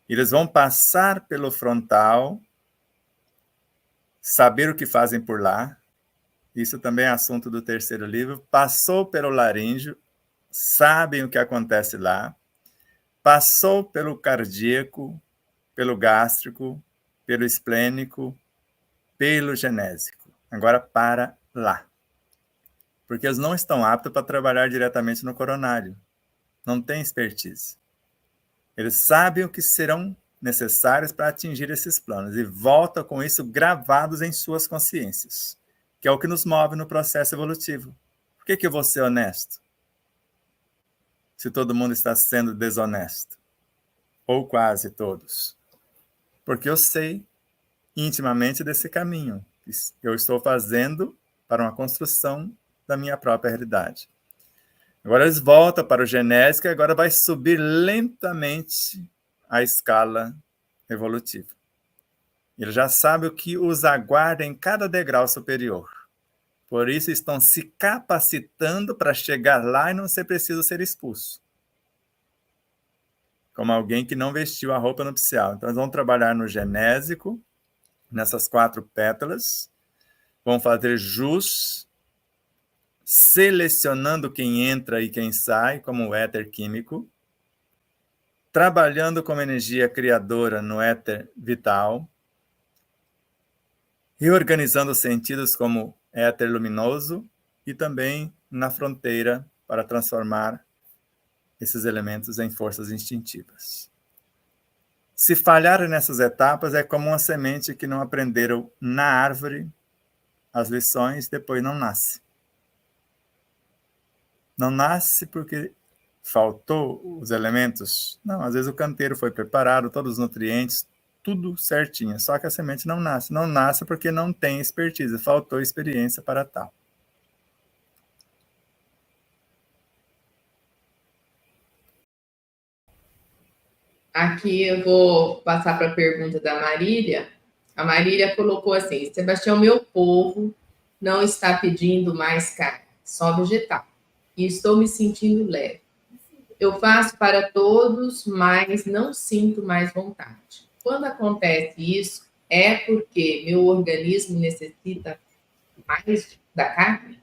Eles vão passar pelo frontal, saber o que fazem por lá. Isso também é assunto do terceiro livro. Passou pelo laríngeo, sabem o que acontece lá. Passou pelo cardíaco, pelo gástrico, pelo esplênico, pelo genésico. Agora para lá. Porque eles não estão aptos para trabalhar diretamente no coronário. Não têm expertise. Eles sabem o que serão necessários para atingir esses planos e voltam com isso gravados em suas consciências, que é o que nos move no processo evolutivo. Por que eu vou ser honesto? Se todo mundo está sendo desonesto? Ou quase todos. Porque eu sei intimamente desse caminho. Eu estou fazendo para uma construção da minha própria realidade. Agora eles voltam para o genésico e agora vai subir lentamente a escala evolutiva. Ele já sabe o que os aguarda em cada degrau superior. Por isso estão se capacitando para chegar lá e não ser preciso ser expulso. Como alguém que não vestiu a roupa nupcial. Então eles vão trabalhar no genésico, nessas 4 pétalas, vão fazer jus, selecionando quem entra e quem sai, como o éter químico, trabalhando como energia criadora no éter vital, reorganizando os sentidos como éter luminoso e também na fronteira para transformar esses elementos em forças instintivas. Se falharem nessas etapas, é como uma semente que não aprenderam na árvore as lições, depois não nasce. Não nasce porque faltou os elementos. Não, às vezes o canteiro foi preparado, todos os nutrientes, tudo certinho. Só que a semente não nasce. Não nasce porque não tem expertise, faltou experiência para tal. Aqui eu vou passar para a pergunta da Marília. A Marília colocou assim: Sebastião, meu povo não está pedindo mais carne, só vegetal. E estou me sentindo leve. Eu faço para todos, mas não sinto mais vontade. Quando acontece isso, é porque meu organismo necessita mais da carne?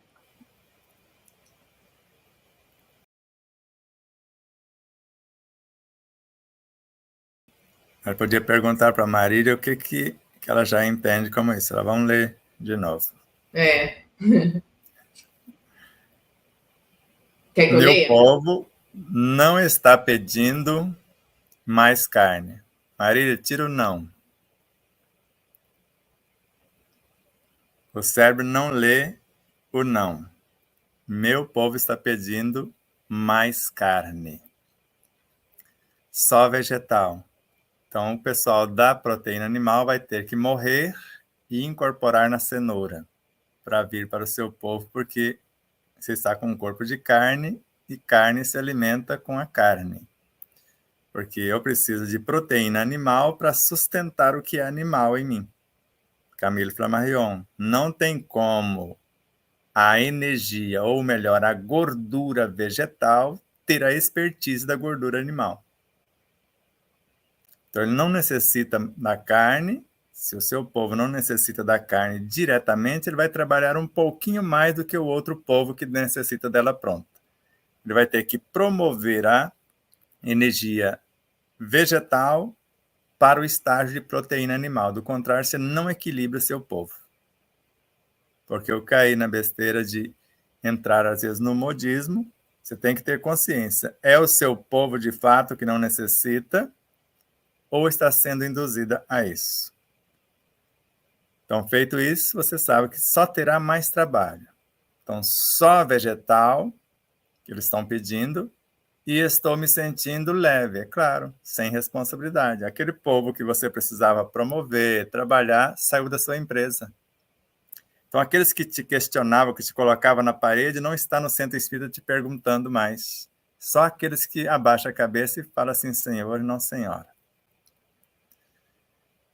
Eu podia perguntar para a Marília o que ela já entende como isso. Vamos ler de novo. Quer que eu Meu leia? povo não está pedindo mais carne. Marília, tira o não. O cérebro não lê o não. Meu povo está pedindo mais carne. Só vegetal. Então, o pessoal da proteína animal vai ter que morrer e incorporar na cenoura para vir para o seu povo, porque você está com um corpo de carne e carne se alimenta com a carne. Porque eu preciso de proteína animal para sustentar o que é animal em mim. Camille Flammarion. Não tem como a energia, ou melhor, a gordura vegetal, ter a expertise da gordura animal. Então, ele não necessita da carne. Se o seu povo não necessita da carne diretamente, ele vai trabalhar um pouquinho mais do que o outro povo que necessita dela pronta. Ele vai ter que promover a energia vegetal para o estágio de proteína animal. Do contrário, você não equilibra seu povo. Porque eu caí na besteira de entrar, às vezes, no modismo. Você tem que ter consciência. É o seu povo, de fato, que não necessita ou está sendo induzida a isso? Então, feito isso, você sabe que só terá mais trabalho. Então, só vegetal, que eles estão pedindo, e estou me sentindo leve, é claro, sem responsabilidade. Aquele povo que você precisava promover, trabalhar, saiu da sua empresa. Então, aqueles que te questionavam, que te colocavam na parede, não está no centro espírita te perguntando mais. Só aqueles que abaixam a cabeça e falam assim, Senhor, não Senhora.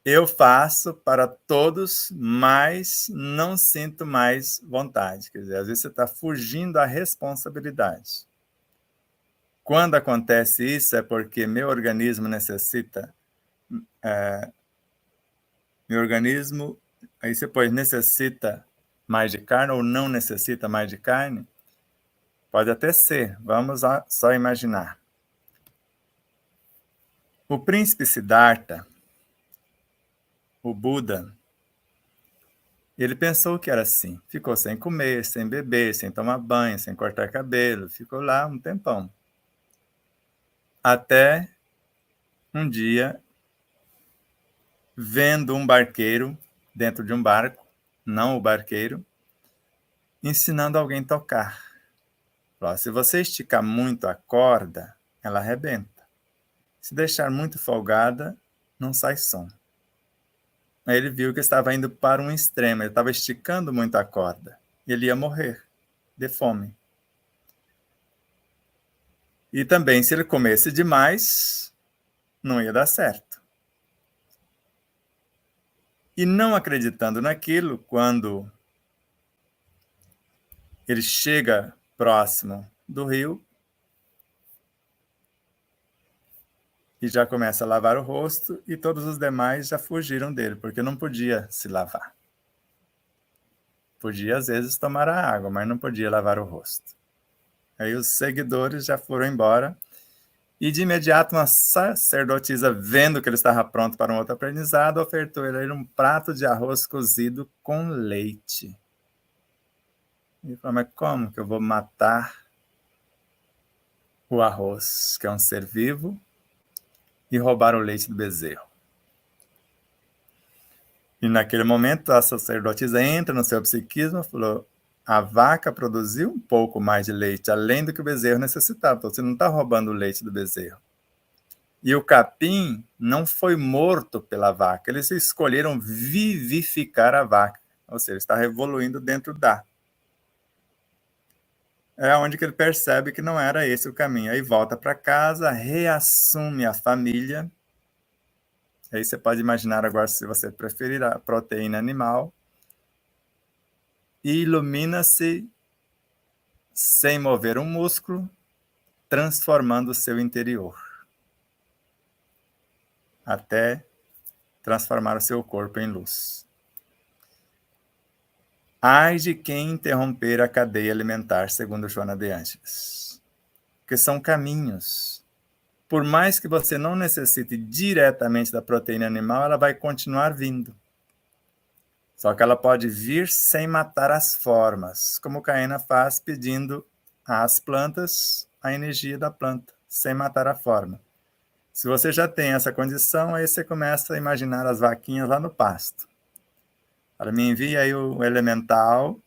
Eu faço para todos, mas não sinto mais vontade. Quer dizer, às vezes você está fugindo da responsabilidade. Quando acontece isso, é porque meu organismo necessita... meu organismo, aí você põe, necessita mais de carne ou não necessita mais de carne? Pode até ser, vamos só imaginar. O príncipe Siddhartha, o Buda, ele pensou que era assim. Ficou sem comer, sem beber, sem tomar banho, sem cortar cabelo. Ficou lá um tempão. Até um dia, vendo um barqueiro dentro de um barco, não o barqueiro, ensinando alguém a tocar. Falou, se você esticar muito a corda, ela arrebenta. Se deixar muito folgada, não sai som. Aí ele viu que estava indo para um extremo, ele estava esticando muito a corda. ele ia morrer de fome. E também, se ele comesse demais, não ia dar certo. E não acreditando naquilo, quando ele chega próximo do rio e já começa a lavar o rosto, e todos os demais já fugiram dele, porque não podia se lavar. Podia, às vezes, tomar a água, mas não podia lavar o rosto. Aí os seguidores já foram embora, e de imediato uma sacerdotisa, vendo que ele estava pronto para um outro aprendizado, ofertou a ele um prato de arroz cozido com leite. Ele falou, mas como que eu vou matar o arroz, que é um ser vivo, e roubar o leite do bezerro? E naquele momento a sacerdotisa entra no seu psiquismo e falou, a vaca produziu um pouco mais de leite, além do que o bezerro necessitava, então você não está roubando o leite do bezerro. E o capim não foi morto pela vaca, eles escolheram vivificar a vaca, ou seja, está evoluindo dentro da. É onde que ele percebe que não era esse o caminho. Aí volta para casa, reassume a família. Aí você pode imaginar agora, se você preferir a proteína animal, e ilumina-se sem mover um músculo, transformando o seu interior, até transformar o seu corpo em luz. Ai de quem interromper a cadeia alimentar, segundo Joana de Ângeles. Porque são caminhos. Por mais que você não necessite diretamente da proteína animal, ela vai continuar vindo. Só que ela pode vir sem matar as formas, como Caena faz pedindo às plantas a energia da planta, sem matar a forma. Se você já tem essa condição, aí você começa a imaginar as vaquinhas lá no pasto. Ela me envia aí o elemental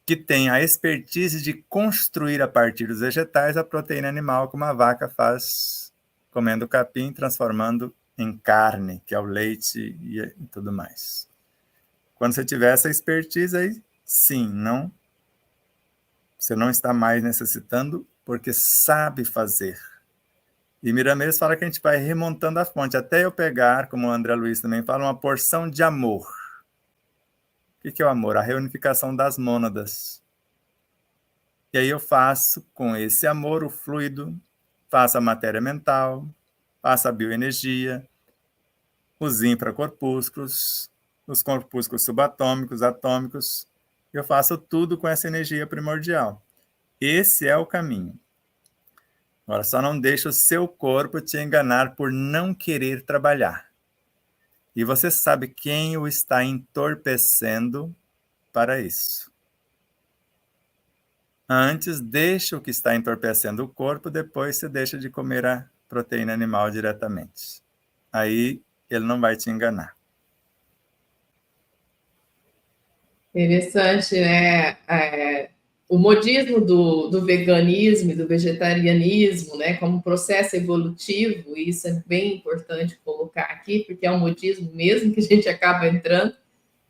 que tem a expertise de construir a partir dos vegetais a proteína animal, como a vaca faz comendo capim, transformando em carne, que é o leite e tudo mais. Quando você tiver essa expertise, aí sim, não, você não está mais necessitando, porque sabe fazer. E Miramês fala que a gente vai remontando a fonte, até eu pegar, como o André Luiz também fala, uma porção de amor. O que é o amor? A reunificação das mônadas. E aí eu faço com esse amor o fluido, faço a matéria mental, faço a bioenergia, os infracorpúsculos, os corpúsculos subatômicos, atômicos. Eu faço tudo com essa energia primordial. Esse é o caminho. Agora, só não deixa o seu corpo te enganar por não querer trabalhar. E você sabe quem o está entorpecendo para isso. Antes, deixa o que está entorpecendo o corpo, depois você deixa de comer a proteína animal diretamente. Aí ele não vai te enganar. Interessante, né? O modismo do veganismo e do vegetarianismo, né, como processo evolutivo, e isso é bem importante colocar aqui, porque é um modismo mesmo que a gente acaba entrando,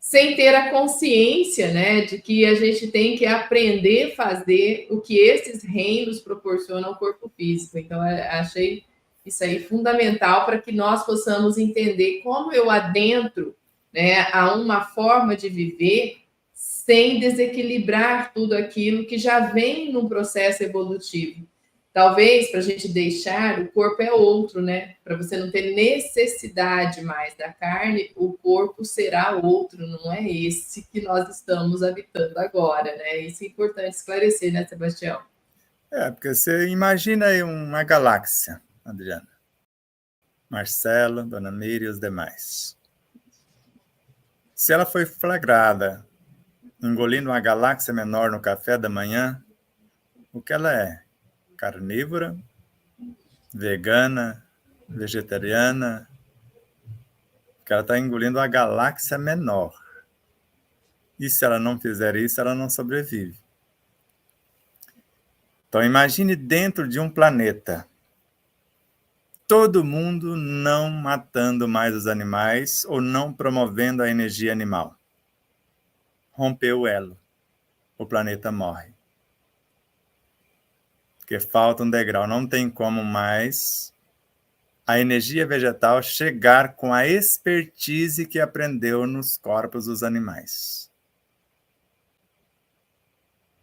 sem ter a consciência, né, de que a gente tem que aprender a fazer o que esses reinos proporcionam ao corpo físico. Então, achei isso aí fundamental para que nós possamos entender como eu adentro, né, a uma forma de viver sem desequilibrar tudo aquilo que já vem num processo evolutivo. Talvez, para a gente deixar, o corpo é outro, né? Para você não ter necessidade mais da carne, o corpo será outro, não é esse que nós estamos habitando agora, né? Isso é importante esclarecer, né, Sebastião? Porque você imagina aí uma galáxia, Adriana. Marcelo, Dona Miri e os demais. Se ela foi flagrada engolindo uma galáxia menor no café da manhã, o que ela é? Carnívora, vegana, vegetariana, que ela está engolindo uma galáxia menor. E se ela não fizer isso, ela não sobrevive. Então imagine dentro de um planeta, todo mundo não matando mais os animais ou não promovendo a energia animal. Rompeu o elo. o planeta morre. Porque falta um degrau, não tem como mais a energia vegetal chegar com a expertise que aprendeu nos corpos dos animais.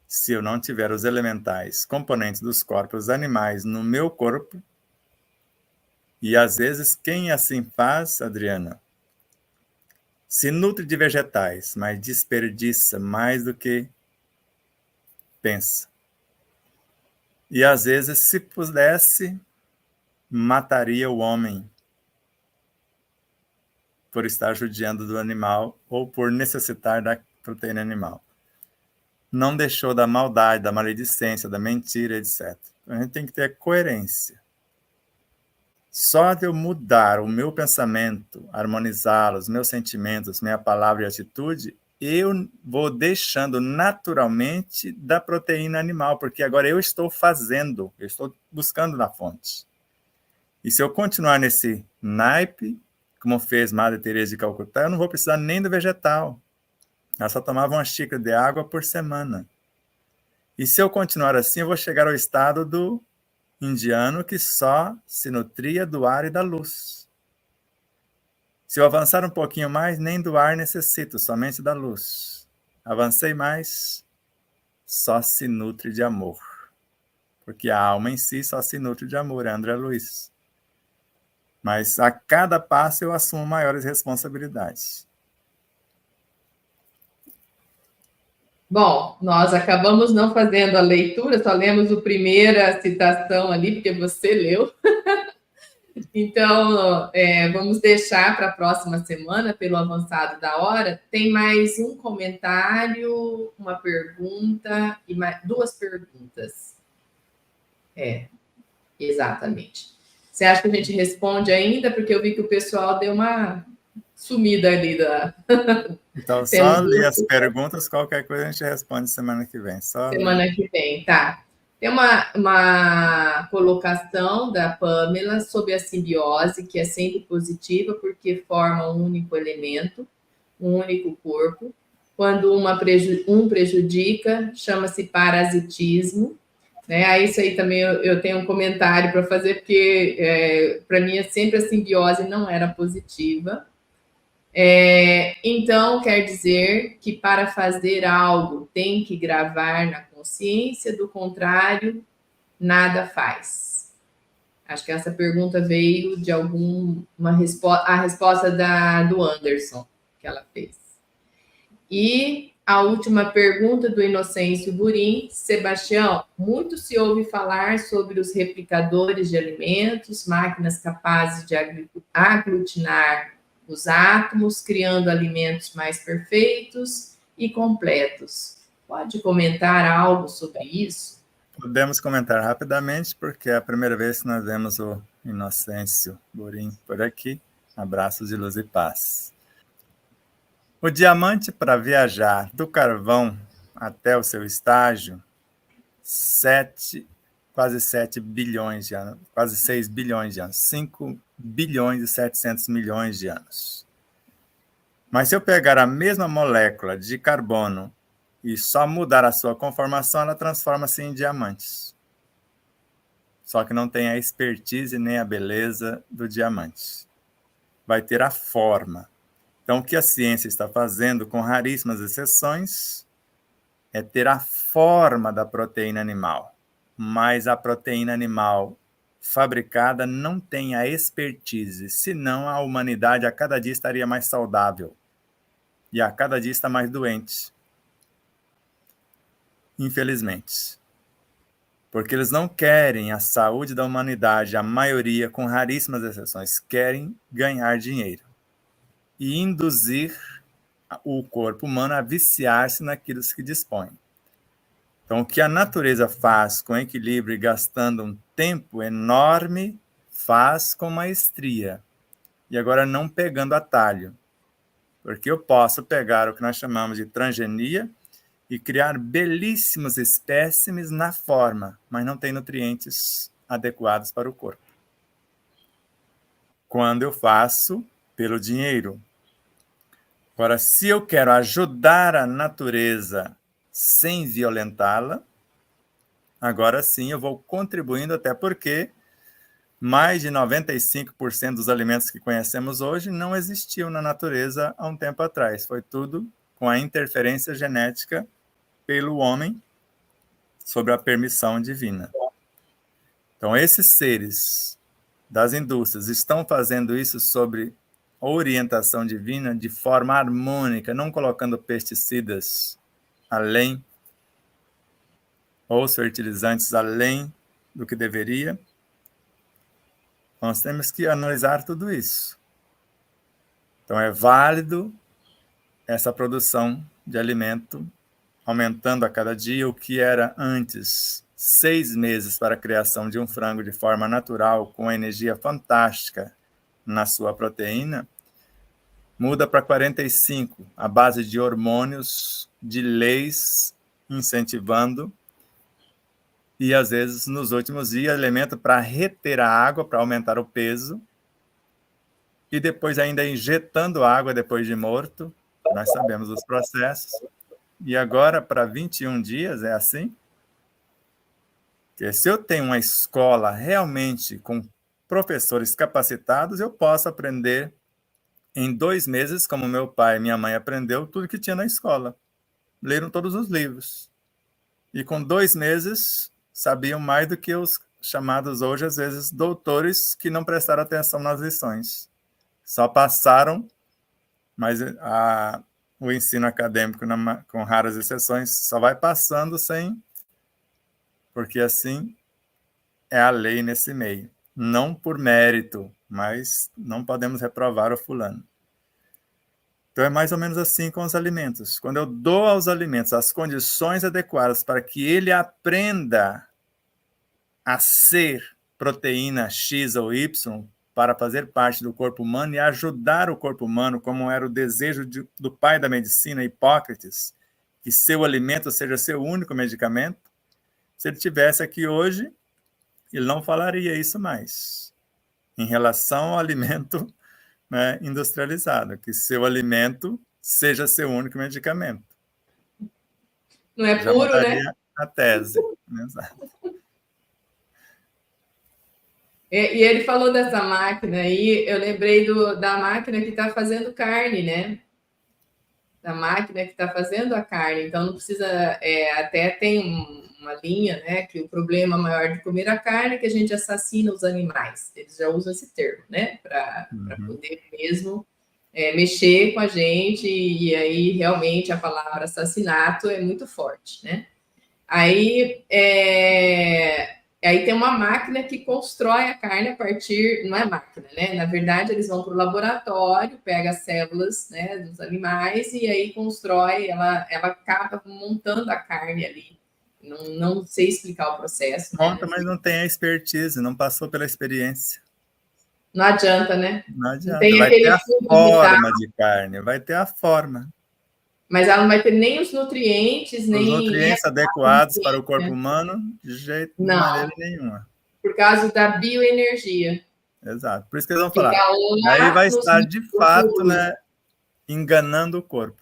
Se eu não tiver os elementais componentes dos corpos animais no meu corpo, e às vezes quem assim faz, Adriana, se nutre de vegetais, mas desperdiça mais do que pensa. E às vezes, se pudesse, mataria o homem por estar judiando do animal ou por necessitar da proteína animal. Não deixou da maldade, da maledicência, da mentira, etc. A gente tem que ter coerência. Só de eu mudar o meu pensamento, harmonizá-lo, os meus sentimentos, minha palavra e atitude, eu vou deixando naturalmente da proteína animal, porque agora eu estou fazendo, eu estou buscando na fonte. E se eu continuar nesse naipe, como fez Madre Teresa de Calcutá, eu não vou precisar nem do vegetal. Ela só tomava uma xícara de água por semana. E se eu continuar assim, eu vou chegar ao estado do indiano que só se nutria do ar e da luz. Se eu avançar um pouquinho mais, nem do ar necessito, somente da luz. Avancei mais, só se nutre de amor. Porque a alma em si só se nutre de amor, é André Luiz. Mas a cada passo eu assumo maiores responsabilidades. Bom, nós acabamos não fazendo a leitura, só lemos a primeira citação ali, porque você leu. Então, vamos deixar para a próxima semana, pelo avançado da hora. Tem mais um comentário, uma pergunta e mais duas perguntas. Exatamente. Você acha que a gente responde ainda? Porque eu vi que o pessoal deu uma sumida ali da. Então, só ler as perguntas, qualquer coisa a gente responde semana que vem. Semana que vem, tá. Tem uma colocação da Pamela sobre a simbiose, que é sempre positiva, porque forma um único elemento, um único corpo. Quando um prejudica, chama-se parasitismo. Né? Aí isso aí também eu tenho um comentário para fazer, porque para mim sempre a simbiose não era positiva. Então, quer dizer que para fazer algo tem que gravar na consciência, do contrário, nada faz. Acho que essa pergunta veio de a resposta do Anderson, que ela fez. E a última pergunta do Inocêncio Burim. Sebastião, muito se ouve falar sobre os replicadores de alimentos, máquinas capazes de aglutinar os átomos, criando alimentos mais perfeitos e completos. Pode comentar algo sobre isso? Podemos comentar rapidamente, porque é a primeira vez que nós vemos o Inocêncio Burim por aqui. Abraços de luz e paz. O diamante, para viajar do carvão até o seu estágio, quase 7 bilhões de anos, quase 6 bilhões de anos, 5 bilhões e 700 milhões de anos. Mas se eu pegar a mesma molécula de carbono e só mudar a sua conformação, ela transforma-se em diamantes. Só que não tem a expertise nem a beleza do diamante. Vai ter a forma. Então, o que a ciência está fazendo, com raríssimas exceções, é ter a forma da proteína animal. Mas a proteína animal fabricada não tem a expertise, senão a humanidade a cada dia estaria mais saudável. E a cada dia está mais doente. Infelizmente. Porque eles não querem a saúde da humanidade, a maioria, com raríssimas exceções, querem ganhar dinheiro e induzir o corpo humano a viciar-se naquilo que dispõe. Então, o que a natureza faz com equilíbrio e gastando um tempo enorme, faz com maestria. E agora não pegando atalho. Porque eu posso pegar o que nós chamamos de transgenia e criar belíssimos espécimes na forma, mas não tem nutrientes adequados para o corpo. Quando eu faço pelo dinheiro. Agora, se eu quero ajudar a natureza sem violentá-la. Agora sim, eu vou contribuindo, até porque mais de 95% dos alimentos que conhecemos hoje não existiam na natureza há um tempo atrás. Foi tudo com a interferência genética pelo homem, sobre a permissão divina. Então, esses seres das indústrias estão fazendo isso sobre orientação divina de forma harmônica, não colocando pesticidas além, ou fertilizantes além do que deveria. Nós temos que analisar tudo isso. Então, é válido essa produção de alimento aumentando a cada dia. O que era antes 6 meses para a criação de um frango de forma natural, com energia fantástica na sua proteína, muda para 45, à base de hormônios, de leis incentivando, e às vezes nos últimos dias alimento para reter a água, para aumentar o peso, e depois ainda injetando água depois de morto. Nós sabemos os processos. E agora, para 21 dias, é assim? Porque se eu tenho uma escola realmente com professores capacitados, eu posso aprender em 2 meses, como meu pai e minha mãe aprendeu, tudo que tinha na escola. Leram todos os livros. E com 2 meses, sabiam mais do que os chamados hoje, às vezes, doutores que não prestaram atenção nas lições. Só passaram, mas o ensino acadêmico, com raras exceções, só vai passando sem... Porque assim é a lei nesse meio. Não por mérito, mas não podemos reprovar o fulano. Então é mais ou menos assim com os alimentos. Quando eu dou aos alimentos as condições adequadas para que ele aprenda a ser proteína X ou Y para fazer parte do corpo humano e ajudar o corpo humano, como era o desejo do pai da medicina, Hipócrates, que seu alimento seja seu único medicamento. Se ele tivesse aqui hoje, ele não falaria isso mais, em relação ao alimento, né, industrializado, que seu alimento seja seu único medicamento. Não é Já puro, mudaria, né? a tese. Exato. E ele falou dessa máquina aí, eu lembrei da máquina que está fazendo carne, né? Da máquina que está fazendo a carne. Então, não precisa... até tem uma linha, né? Que o problema maior de comer a carne é que a gente assassina os animais. Eles já usam esse termo, né? Para poder mesmo mexer com a gente. E aí, realmente, a palavra assassinato é muito forte, né? Aí tem uma máquina que constrói a carne a partir... Não é máquina, né? Na verdade, eles vão para o laboratório, pega as células, né, dos animais e aí constrói, ela acaba montando a carne ali. Não sei explicar o processo. Monta, né? mas não tem a expertise, não passou pela experiência. Não adianta, né? Não adianta. Não tem Vai ter aquele a fundo forma de carne, vai ter a forma. mas ela não vai ter nem os nutrientes, Os nem nutrientes adequados para o corpo humano, de maneira não, nenhuma. por causa da bioenergia. Exato. Por isso que eles vão Que falar. tá Aí lá vai nos estar, de fato, né, enganando o corpo.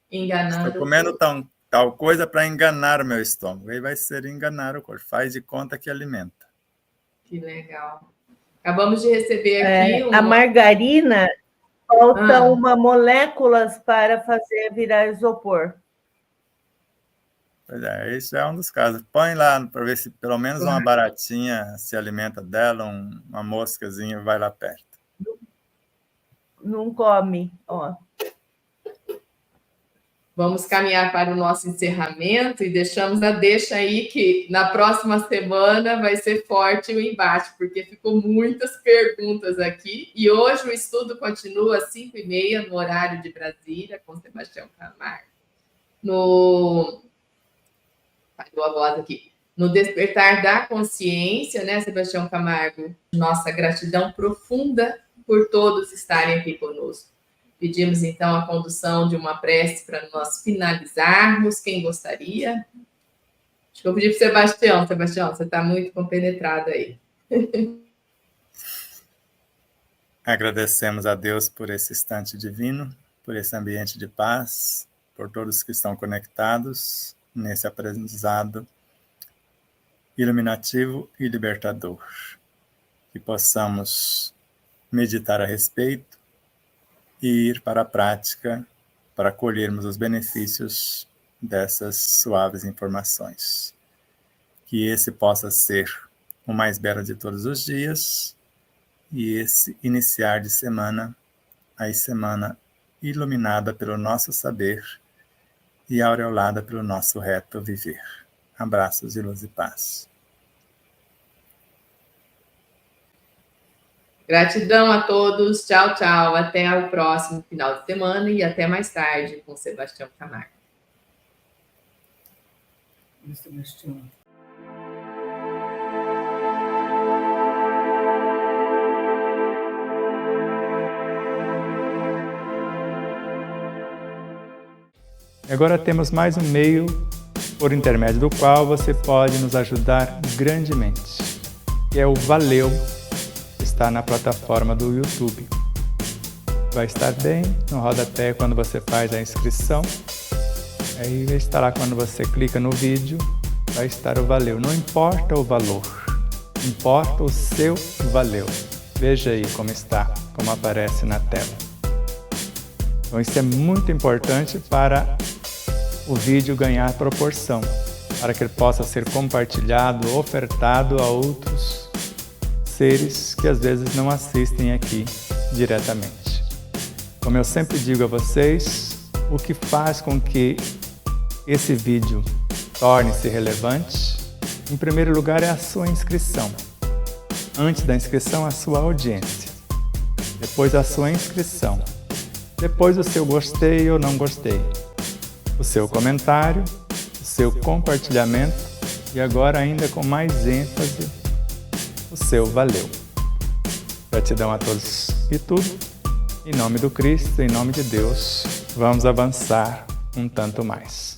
Estou enganando o comendo corpo. tal coisa para enganar o meu estômago. Aí vai ser enganar o corpo. Faz de conta que alimenta. Que legal. Acabamos de receber aqui A margarina, falta uma moléculas para fazer virar isopor. Pois é, isso é um dos casos. Põe lá para ver se pelo menos uma baratinha se alimenta dela, uma moscazinha vai lá perto. Não come, ó. Vamos caminhar para o nosso encerramento e deixamos a deixa aí que na próxima semana vai ser forte o embate, porque ficou muitas perguntas aqui. E hoje o estudo continua às 5h30, no horário de Brasília, com Sebastião Camargo. Falhou a voz aqui. No Despertar da Consciência, né, Sebastião Camargo? Nossa gratidão profunda por todos estarem aqui conosco. Pedimos, então, a condução de uma prece para nós finalizarmos. Quem gostaria? Acho que eu pedi para o Sebastião. Sebastião, você está muito compenetrado aí. Agradecemos a Deus por esse instante divino, por esse ambiente de paz, por todos que estão conectados nesse aprendizado iluminativo e libertador. Que possamos meditar a respeito e ir para a prática para colhermos os benefícios dessas suaves informações. Que esse possa ser o mais belo de todos os dias e esse iniciar de semana, a semana iluminada pelo nosso saber e aureolada pelo nosso reto viver. Abraços de luz e paz. Gratidão a todos. Tchau, tchau. Até o próximo final de semana e até mais tarde com Sebastião Camargo. Sebastião. Agora temos mais um meio por intermédio do qual você pode nos ajudar grandemente, que é o Valeu, que está na plataforma do YouTube. Vai estar bem no rodapé quando você faz a inscrição. Aí vai estar lá quando você clica no vídeo, vai estar o Valeu. Não importa o valor, importa o seu Valeu. Veja aí como está, como aparece na tela. Então isso é muito importante para o vídeo ganhar proporção, para que ele possa ser compartilhado, ofertado a outros seres que às vezes não assistem aqui diretamente. Como eu sempre digo a vocês, o que faz com que esse vídeo torne-se relevante, em primeiro lugar é a sua inscrição. Antes da inscrição, a sua audiência. Depois a sua inscrição. Depois o seu gostei ou não gostei. O seu comentário, o seu compartilhamento e agora ainda com mais ênfase, o seu valeu. Gratidão a todos e tudo. Em nome do Cristo, em nome de Deus, vamos avançar um tanto mais.